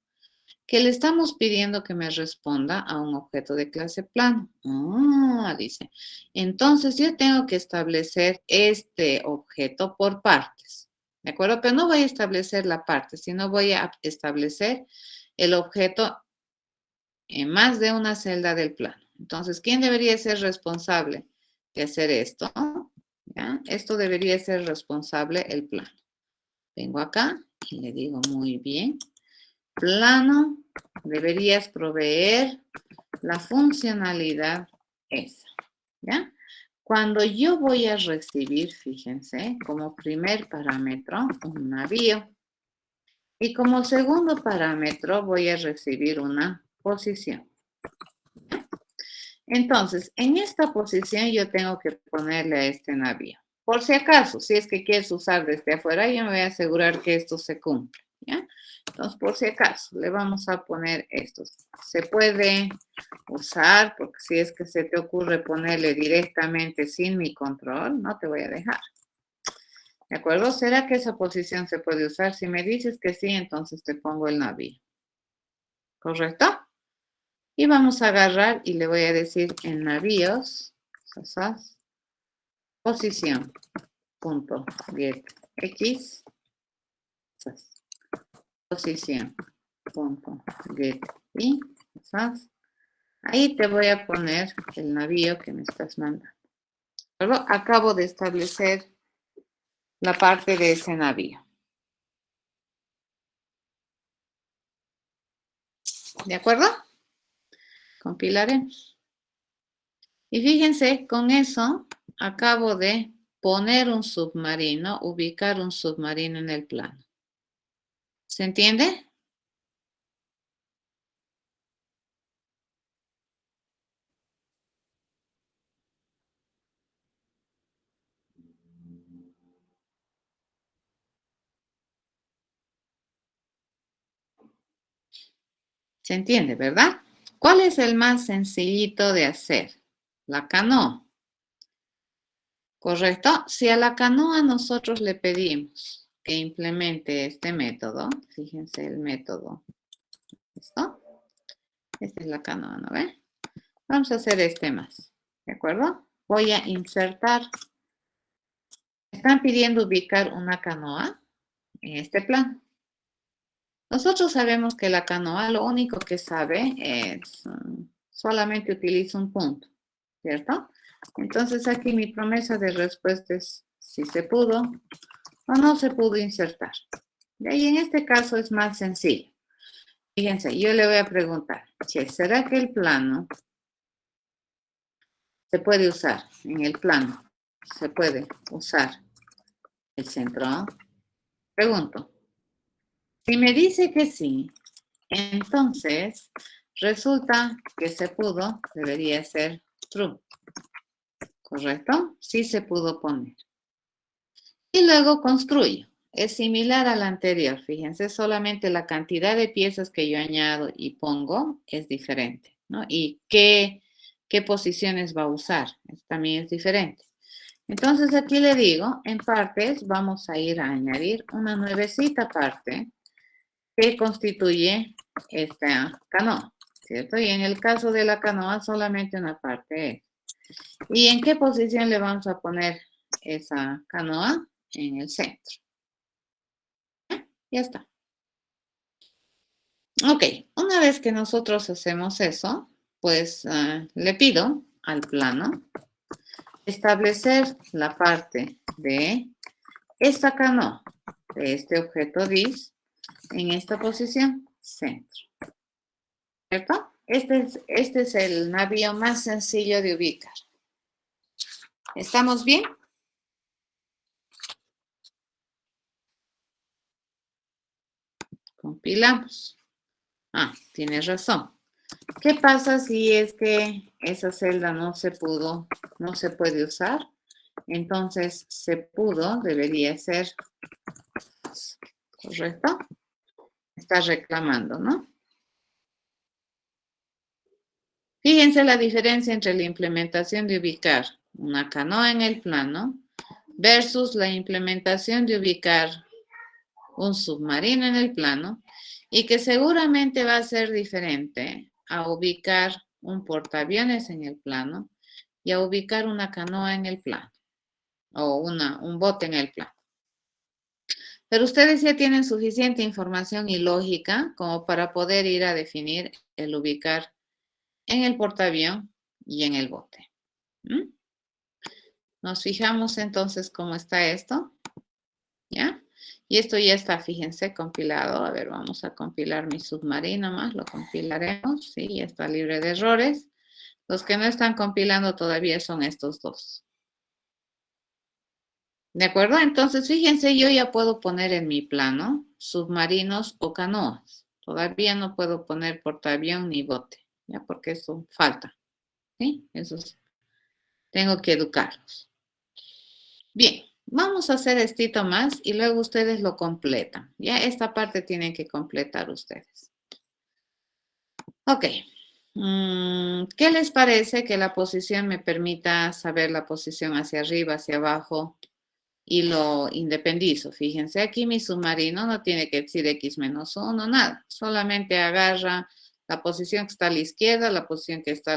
que le estamos pidiendo que me responda a un objeto de clase plano. Dice. Entonces yo tengo que establecer este objeto por partes. ¿De acuerdo? Pero no voy a establecer la parte, sino voy a establecer el objeto en más de una celda del plano. Entonces, ¿quién debería ser responsable de hacer esto? ¿Ya? Esto debería ser responsable el plano. Vengo acá y le digo muy bien. Plano, deberías proveer la funcionalidad esa. ¿Ya? Cuando yo voy a recibir, fíjense, como primer parámetro, un navío. Y como segundo parámetro voy a recibir una posición. Entonces, en esta posición yo tengo que ponerle a este navío. Por si acaso, si es que quieres usar desde afuera, yo me voy a asegurar que esto se cumple, ¿ya? Entonces, por si acaso, le vamos a poner esto. Se puede usar, porque si es que se te ocurre ponerle directamente sin mi control, no te voy a dejar. ¿De acuerdo? ¿Será que esa posición se puede usar? Si me dices que sí, entonces te pongo el navío. ¿Correcto? Y vamos a agarrar y le voy a decir en navíos, posición, punto, get, x, posición, punto, get, y, ahí te voy a poner el navío que me estás mandando. ¿Verdad? Acabo de establecer la parte de ese navío. ¿De acuerdo? Compilaremos. Y fíjense, con eso acabo de poner un submarino, ubicar un submarino en el plano. ¿Se entiende? ¿Se entiende, verdad? ¿Cuál es el más sencillito de hacer? La canoa. ¿Correcto? Si a la canoa nosotros le pedimos que implemente este método, fíjense el método, ¿listo? Esta es la canoa, ¿no ve? Vamos a hacer este más, ¿de acuerdo? Voy a insertar. Están pidiendo ubicar una canoa en este plano. Nosotros sabemos que la canoa lo único que sabe es solamente utiliza un punto, ¿cierto? Entonces aquí mi promesa de respuesta es si se pudo o no se pudo insertar. Y ahí en este caso es más sencillo. Fíjense, yo le voy a preguntar, ¿será que el plano se puede usar? En el plano se puede usar el centro. Pregunto. Si me dice que sí, entonces resulta que se pudo, debería ser true. ¿Correcto? Sí se pudo poner. Y luego construyo. Es similar al anterior. Fíjense, solamente la cantidad de piezas que yo añado y pongo es diferente, ¿no? Y qué posiciones va a usar. También es diferente. Entonces aquí le digo, en partes vamos a ir a añadir una nuevecita parte que constituye esta canoa, ¿cierto? Y en el caso de la canoa solamente una parte es. ¿Y en qué posición le vamos a poner esa canoa? En el centro. Ya está. Ok, una vez que nosotros hacemos eso, pues le pido al plano establecer la parte de esta canoa, de este objeto dis, en esta posición, centro. ¿Cierto? Este es el navío más sencillo de ubicar. ¿Estamos bien? Compilamos. Ah, tienes razón. ¿Qué pasa si es que esa celda no se puede usar? Entonces, se pudo, debería ser, ¿correcto? Está reclamando, ¿no? Fíjense la diferencia entre la implementación de ubicar una canoa en el plano versus la implementación de ubicar un submarino en el plano y que seguramente va a ser diferente a ubicar un portaaviones en el plano y a ubicar una canoa en el plano o un bote en el plano. Pero ustedes ya tienen suficiente información y lógica como para poder ir a definir el ubicar en el portaavión y en el bote. ¿Mm? Nos fijamos entonces cómo está esto. ¿Ya? Y esto ya está, fíjense, compilado. A ver, vamos a compilar mi submarino más, lo compilaremos. Sí, ya está libre de errores. Los que no están compilando todavía son estos dos. ¿De acuerdo? Entonces, fíjense, yo ya puedo poner en mi plano submarinos o canoas. Todavía no puedo poner portaavión ni bote, ¿ya? Porque eso falta, ¿sí? Eso tengo que educarlos. Bien, vamos a hacer esto más y luego ustedes lo completan. Ya esta parte tienen que completar ustedes. Ok. ¿Qué les parece que la posición me permita saber la posición hacia arriba, hacia abajo y lo independizo? Fíjense, aquí mi submarino no tiene que decir x-1, nada. Solamente agarra la posición que está a la izquierda, la posición que está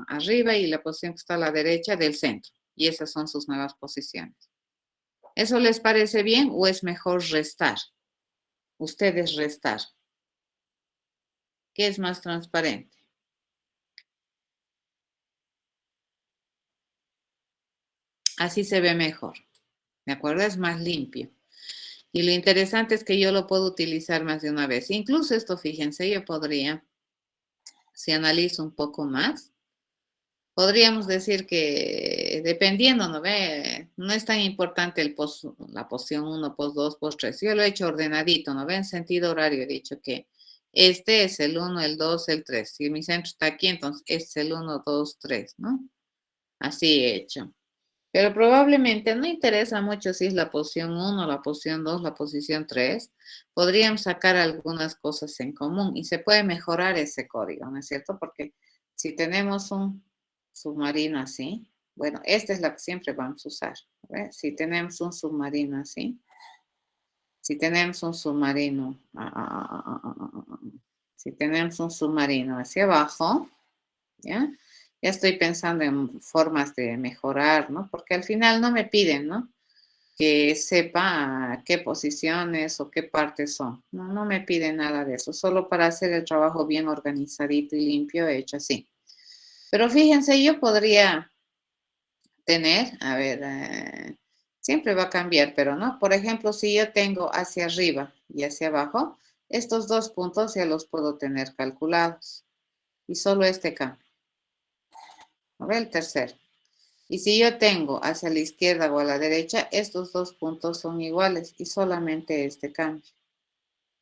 arriba y la posición que está a la derecha del centro. Y esas son sus nuevas posiciones. ¿Eso les parece bien o es mejor restar? Ustedes restar. ¿Qué es más transparente? Así se ve mejor. ¿De acuerdo? Es más limpio. Y lo interesante es que yo lo puedo utilizar más de una vez. Incluso esto, fíjense, yo podría, si analizo un poco más, podríamos decir que dependiendo, ¿no ve? No es tan importante la posición 1, post 2, post 3. Yo lo he hecho ordenadito, ¿no ve? En sentido horario he dicho que este es el 1, el 2, el 3. Si mi centro está aquí, entonces este es el 1, 2, 3, ¿no? Así he hecho. Pero probablemente no interesa mucho si es la posición 1, la posición 2, la posición 3. Podríamos sacar algunas cosas en común y se puede mejorar ese código, ¿no es cierto? Porque si tenemos un submarino así, bueno, esta es la que siempre vamos a usar. ¿Ves? Si tenemos un submarino así, si tenemos un submarino, si tenemos un submarino hacia abajo, ¿ya? Ya estoy pensando en formas de mejorar, ¿no? Porque al final no me piden, ¿no? Que sepa qué posiciones o qué partes son. No, no me piden nada de eso. Solo para hacer el trabajo bien organizadito y limpio he hecho así. Pero fíjense, yo podría tener, a ver, siempre va a cambiar, pero no. Por ejemplo, si yo tengo hacia arriba y hacia abajo, estos dos puntos ya los puedo tener calculados. Y solo este cambia. A ver, el tercero. Y si yo tengo hacia la izquierda o a la derecha, estos dos puntos son iguales y solamente este cambia.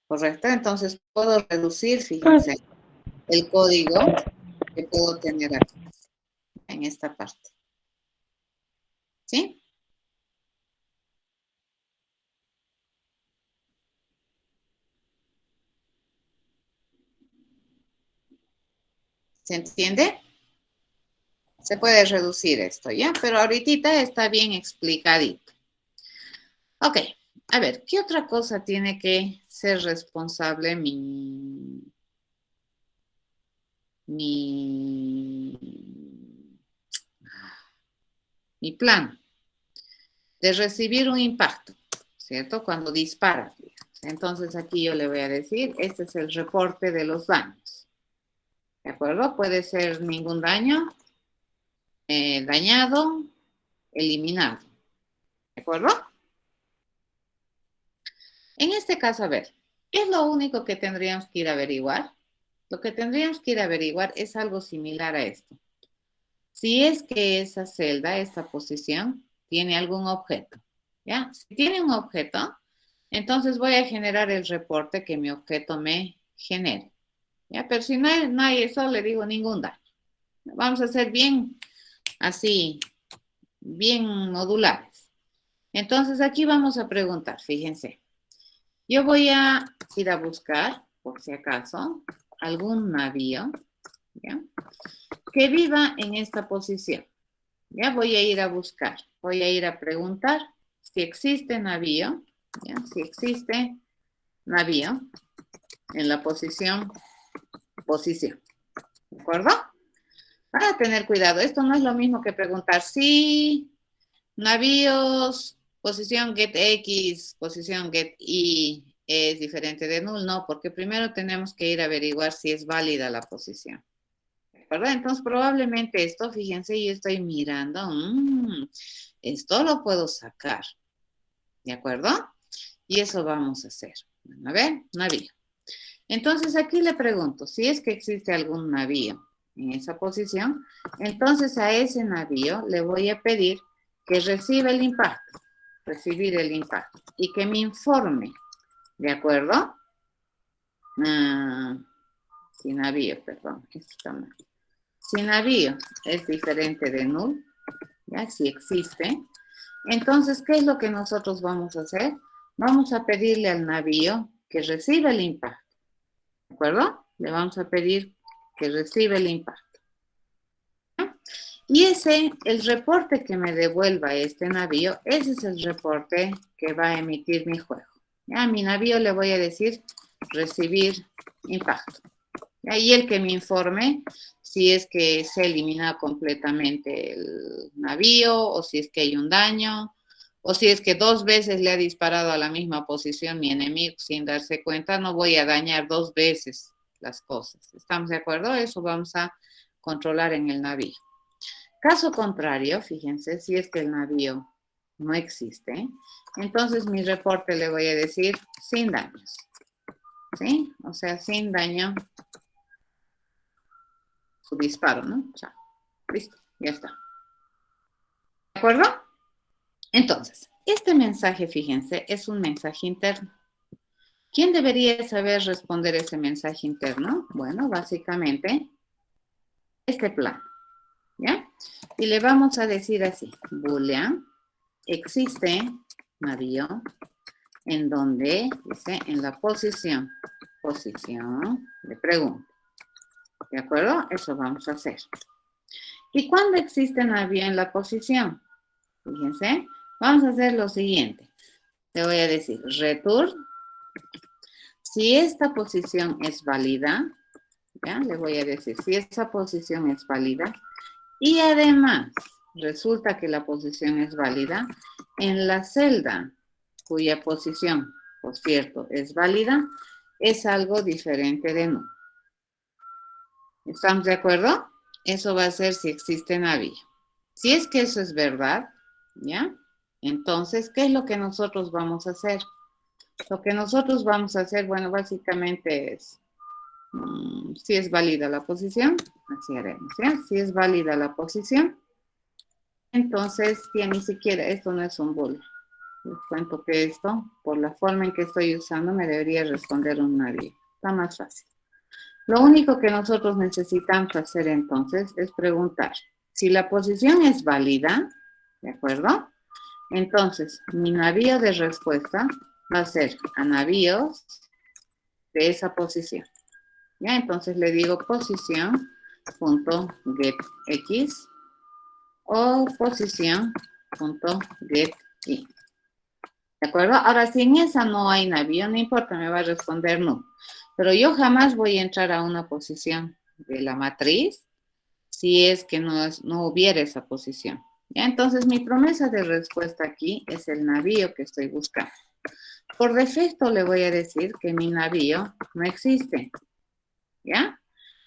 ¿Correcto? Entonces puedo reducir, fíjense, el código que puedo tener aquí, en esta parte. ¿Sí? ¿Se entiende? Se puede reducir esto, ¿ya? Pero ahorita está bien explicadito. Ok, a ver, ¿qué otra cosa tiene que ser responsable mi plan? De recibir un impacto, ¿cierto? Cuando disparas. Entonces aquí yo le voy a decir, este es el reporte de los daños. ¿De acuerdo? Puede ser ningún daño, dañado, eliminado. ¿De acuerdo? En este caso, a ver, ¿qué es lo único que tendríamos que ir a averiguar? Lo que tendríamos que ir a averiguar es algo similar a esto. Si es que esa celda, esta posición, tiene algún objeto, ¿ya? Si tiene un objeto, entonces voy a generar el reporte que mi objeto me genere, ¿ya? Pero si no hay eso, le digo ningún daño. Vamos a hacer bien así, bien modulares. Entonces aquí vamos a preguntar, fíjense. Yo voy a ir a buscar, por si acaso, algún navío, ¿ya? Que viva en esta posición. Ya voy a ir a buscar, voy a ir a preguntar si existe navío, ¿ya? Si existe navío en la posición, ¿de acuerdo? Para tener cuidado, esto no es lo mismo que preguntar si navíos, posición get X, posición get Y es diferente de null, no, porque primero tenemos que ir a averiguar si es válida la posición. ¿Verdad? Entonces, probablemente esto, fíjense, yo estoy mirando, esto lo puedo sacar, ¿de acuerdo? Y eso vamos a hacer. A ver, navío. Entonces, aquí le pregunto, si es que existe algún navío en esa posición, entonces a ese navío le voy a pedir que reciba el impacto. recibir el impacto, y que me informe, ¿de acuerdo? Si navío, perdón, esto está mal. Si navío es diferente de null, ¿ya? Si existe. Entonces, ¿qué es lo que nosotros vamos a hacer? Vamos a pedirle al navío que reciba el impacto, ¿de acuerdo? Le vamos a pedir que reciba el impacto. ¿Ya? Y el reporte que me devuelva este navío, ese es el reporte que va a emitir mi juego. ¿Ya? A mi navío le voy a decir recibir impacto. ¿Ya? Y el que me informe si es que se elimina completamente el navío, o si es que hay un daño, o si es que 2 veces le ha disparado a la misma posición mi enemigo sin darse cuenta. No voy a dañar 2 veces las cosas. ¿Estamos de acuerdo? Eso vamos a controlar en el navío. Caso contrario, fíjense, si es que el navío no existe, entonces mi reporte le voy a decir sin daños. ¿Sí? O sea, sin daño su disparo, ¿no? Chao. Listo, ya está. ¿De acuerdo? Entonces, este mensaje, fíjense, es un mensaje interno. ¿Quién debería saber responder ese mensaje interno? Bueno, básicamente, este plano, ¿ya? Y le vamos a decir así, boolean, existe navío, en donde, dice, en la posición, le pregunto. ¿De acuerdo? Eso vamos a hacer. ¿Y cuándo existe navío en la posición? Fíjense, vamos a hacer lo siguiente. Le voy a decir return. Si esta posición es válida, ¿ya? Le voy a decir si esa posición es válida. Y además, resulta que la posición es válida en la celda cuya posición, por cierto, es válida, es algo diferente de no. ¿Estamos de acuerdo? Eso va a ser si existe navío. Si es que eso es verdad, ¿ya? Entonces, ¿qué es lo que nosotros vamos a hacer? Lo que nosotros vamos a hacer, bueno, básicamente es, si es válida la posición, así haremos, ¿ya? Si es válida la posición, entonces, ya ni siquiera, esto no es un boolean. Les cuento que esto, por la forma en que estoy usando, me debería responder un navío. Está más fácil. Lo único que nosotros necesitamos hacer entonces es preguntar si la posición es válida, ¿de acuerdo? Entonces, mi navío de respuesta va a ser a navíos de esa posición. ¿Ya? Entonces le digo posición.getX o posición.getY. ¿De acuerdo? Ahora, si en esa no hay navío, no importa, me va a responder no. Pero yo jamás voy a entrar a una posición de la matriz si es que no hubiera esa posición. ¿Ya? Entonces, mi promesa de respuesta aquí es el navío que estoy buscando. Por defecto le voy a decir que mi navío no existe. ¿Ya?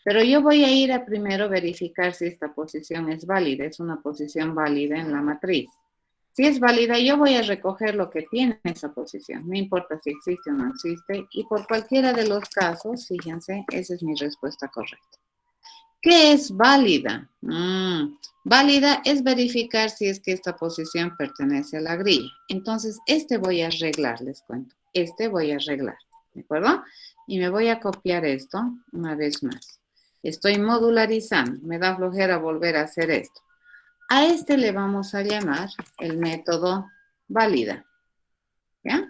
Pero yo voy a ir a primero verificar si esta posición es válida. Es una posición válida en la matriz. Si es válida, yo voy a recoger lo que tiene esa posición. No importa si existe o no existe. Y por cualquiera de los casos, fíjense, esa es mi respuesta correcta. ¿Qué es válida? Válida es verificar si es que esta posición pertenece a la grilla. Entonces, voy a arreglar, les cuento. Voy a arreglar, ¿de acuerdo? Y me voy a copiar esto una vez más. Estoy modularizando. Me da flojera volver a hacer esto. A le vamos a llamar el método válida. ¿Ya?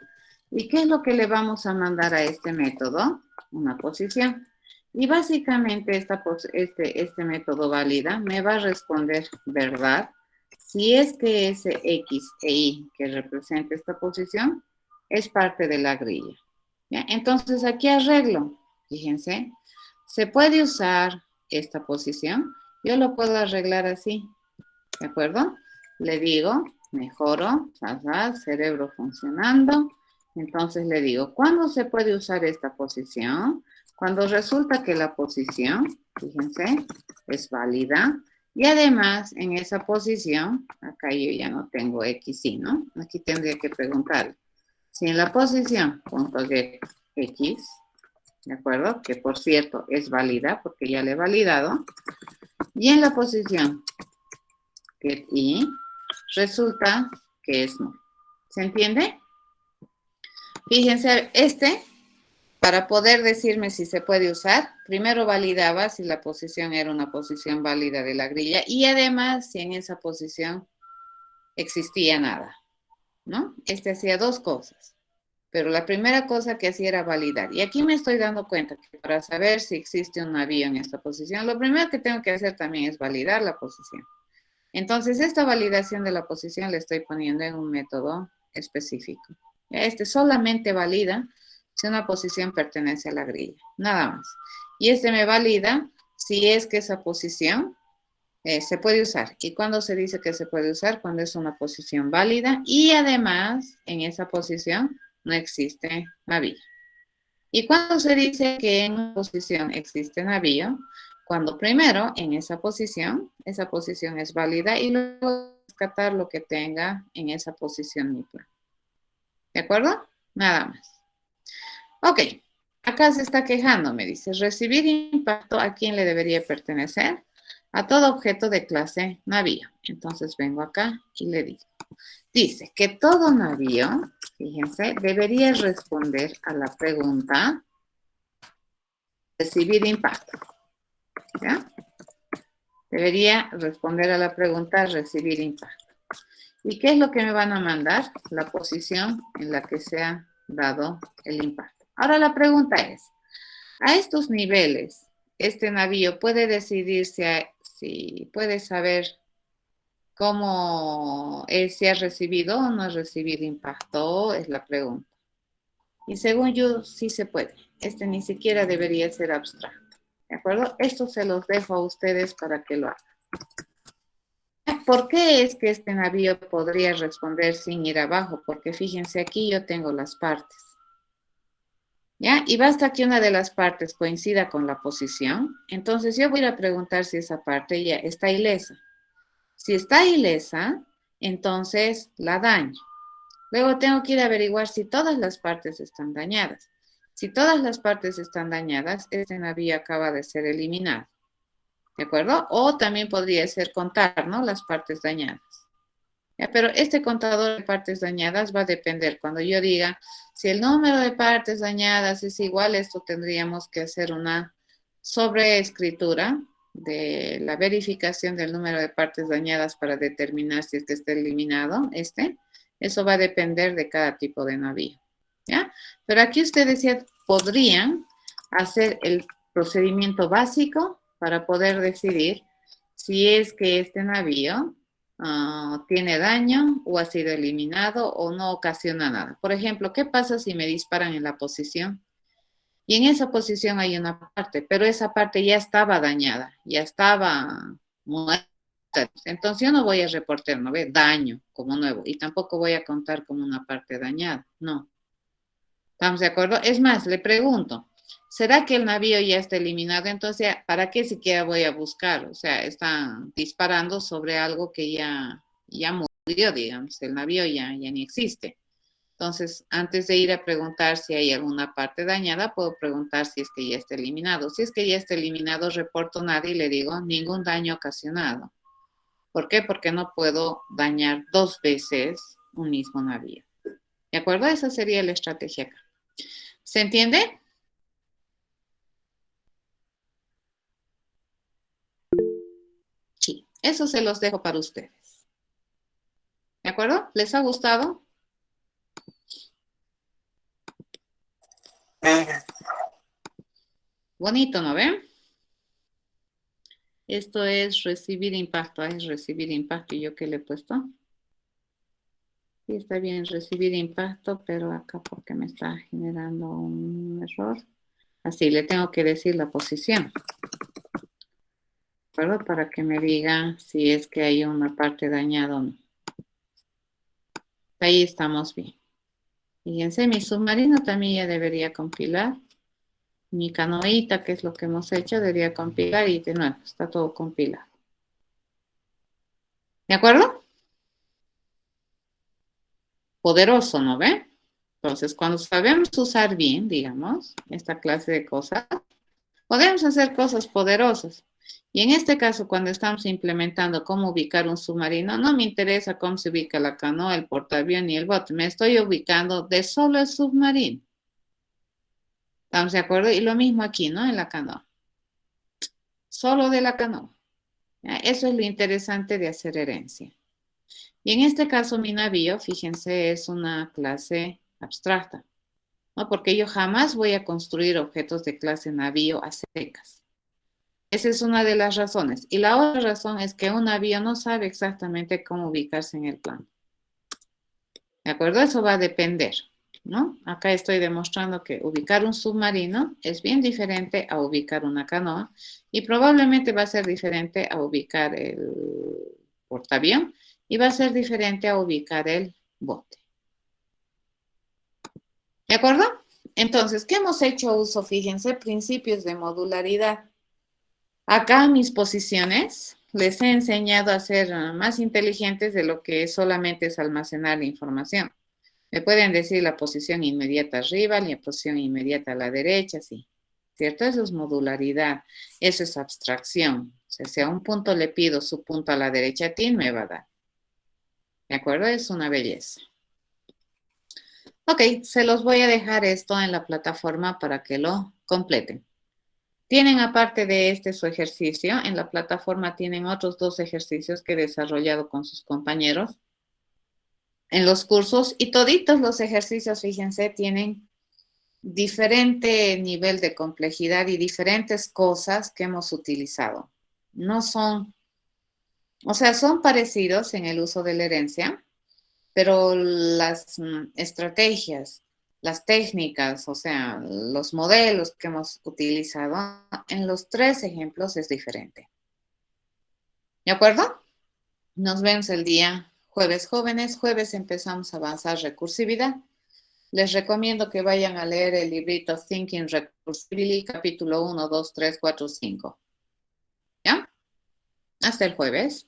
¿Y qué es lo que le vamos a mandar a este método? Una posición. Y básicamente este método válida me va a responder verdad si es que ese X e Y que representa esta posición es parte de la grilla. ¿Ya? Entonces aquí arreglo. Fíjense, se puede usar esta posición. Yo lo puedo arreglar así. ¿De acuerdo? Le digo, mejoro, cerebro funcionando. Entonces le digo, ¿cuándo se puede usar esta posición? Cuando resulta que la posición, fíjense, es válida. Y además, en esa posición, acá yo ya no tengo X, y, ¿no? Aquí tendría que preguntar si en la posición .getX, ¿de acuerdo? Que por cierto es válida porque ya le he validado. Y en la posición getY resulta que es no. ¿Se entiende? Fíjense, para poder decirme si se puede usar, primero validaba si la posición era una posición válida de la grilla y además si en esa posición existía nada, ¿no? Hacía dos cosas, pero la primera cosa que hacía era validar. Y aquí me estoy dando cuenta que para saber si existe un navío en esta posición, lo primero que tengo que hacer también es validar la posición. Entonces, esta validación de la posición la estoy poniendo en un método específico. Solamente valida si una posición pertenece a la grilla, nada más. Y me valida si es que esa posición se puede usar. ¿Y cuándo se dice que se puede usar? Cuando es una posición válida y además en esa posición no existe navío. ¿Y cuándo se dice que en una posición existe navío? Cuando primero en esa posición es válida y luego rescatar lo que tenga en esa posición mi plan. ¿De acuerdo? Nada más. Ok, acá se está quejando, me dice, recibir impacto, ¿a quién le debería pertenecer? A todo objeto de clase navío. Entonces vengo acá y le digo. Dice que todo navío, fíjense, debería responder a la pregunta recibir impacto. ¿Ya? Debería responder a la pregunta recibir impacto. ¿Y qué es lo que me van a mandar? La posición en la que se ha dado el impacto. Ahora la pregunta es, a estos niveles, este navío puede decidirse si puede saber cómo es, si ha recibido o no ha recibido impacto, es la pregunta. Y según yo, sí se puede. Ni siquiera debería ser abstracto. ¿De acuerdo? Esto se los dejo a ustedes para que lo hagan. ¿Por qué es que este navío podría responder sin ir abajo? Porque fíjense, aquí yo tengo las partes. ¿Ya? Y basta que una de las partes coincida con la posición. Entonces yo voy a preguntar si esa parte ya está ilesa. Si está ilesa, entonces la daño. Luego tengo que ir a averiguar si todas las partes están dañadas. Si todas las partes están dañadas, este navío acaba de ser eliminado. ¿De acuerdo? O también podría ser contar, ¿no? Las partes dañadas. ¿Ya? Pero este contador de partes dañadas va a depender. Cuando yo diga, si el número de partes dañadas es igual, esto tendríamos que hacer una sobreescritura de la verificación del número de partes dañadas para determinar si este está eliminado, Eso va a depender de cada tipo de navío. ¿Ya? Pero aquí ustedes ya podrían hacer el procedimiento básico para poder decidir si es que este navío tiene daño o ha sido eliminado o no ocasiona nada. Por ejemplo, ¿qué pasa si me disparan en la posición? Y en esa posición hay una parte, pero esa parte ya estaba dañada, ya estaba muerta. Entonces yo no voy a reportar, ¿no ve? Daño como nuevo y tampoco voy a contar como una parte dañada, no. ¿Estamos de acuerdo? Es más, le pregunto, ¿será que el navío ya está eliminado? Entonces, ¿para qué siquiera voy a buscar? O sea, están disparando sobre algo que ya murió, digamos, el navío ya ni existe. Entonces, antes de ir a preguntar si hay alguna parte dañada, puedo preguntar si es que ya está eliminado. Si es que ya está eliminado, reporto nada y le digo ningún daño ocasionado. ¿Por qué? Porque no puedo dañar dos veces un mismo navío. ¿De acuerdo? Esa sería la estrategia acá. ¿Se entiende? Sí, eso se los dejo para ustedes. ¿De acuerdo? ¿Les ha gustado? Bonito, ¿no ven? Esto es recibir impacto. Es recibir impacto. ¿Y yo qué le he puesto? Sí, está bien recibir impacto, pero acá porque me está generando un error. Así, le tengo que decir la posición. ¿De acuerdo? Para que me diga si es que hay una parte dañada o no. Ahí estamos bien. Fíjense, mi submarino también ya debería compilar. Mi canoita, que es lo que hemos hecho, debería compilar y de nuevo, está todo compilado. ¿De acuerdo? Poderoso, ¿no ve? Entonces, cuando sabemos usar bien, digamos, esta clase de cosas, podemos hacer cosas poderosas. Y en este caso, cuando estamos implementando cómo ubicar un submarino, no me interesa cómo se ubica la canoa, el portaaviones ni el bote. Me estoy ubicando de solo el submarino. ¿Estamos de acuerdo? Y lo mismo aquí, ¿no? En la canoa. Solo de la canoa. ¿Ya? Eso es lo interesante de hacer herencia. Y en este caso, mi navío, fíjense, es una clase abstracta, ¿no? Porque yo jamás voy a construir objetos de clase navío a secas. Esa es una de las razones. Y la otra razón es que un navío no sabe exactamente cómo ubicarse en el plano. ¿De acuerdo? Eso va a depender, ¿no? Acá estoy demostrando que ubicar un submarino es bien diferente a ubicar una canoa y probablemente va a ser diferente a ubicar el portaaviones y va a ser diferente a ubicar el bote. ¿De acuerdo? Entonces, ¿qué hemos hecho uso? Fíjense, principios de modularidad. Acá mis posiciones les he enseñado a ser más inteligentes de lo que solamente es almacenar la información. Me pueden decir la posición inmediata arriba, la posición inmediata a la derecha, sí. ¿Cierto? Eso es modularidad, eso es abstracción. O sea, si a un punto le pido su punto a la derecha, a ti me va a dar. ¿De acuerdo? Es una belleza. Ok, se los voy a dejar esto en la plataforma para que lo completen. Tienen, aparte de este su ejercicio, en la plataforma tienen otros 2 ejercicios que he desarrollado con sus compañeros en los cursos y toditos los ejercicios, fíjense, tienen diferente nivel de complejidad y diferentes cosas que hemos utilizado. No son, o sea, son parecidos en el uso de la herencia, pero las estrategias, las técnicas, o sea, los modelos que hemos utilizado en los 3 ejemplos es diferente. ¿De acuerdo? Nos vemos el día jueves, jóvenes. Jueves empezamos a avanzar recursividad. Les recomiendo que vayan a leer el librito Thinking Recursively, capítulo 1, 2, 3, 4, 5. ¿Ya? Hasta el jueves.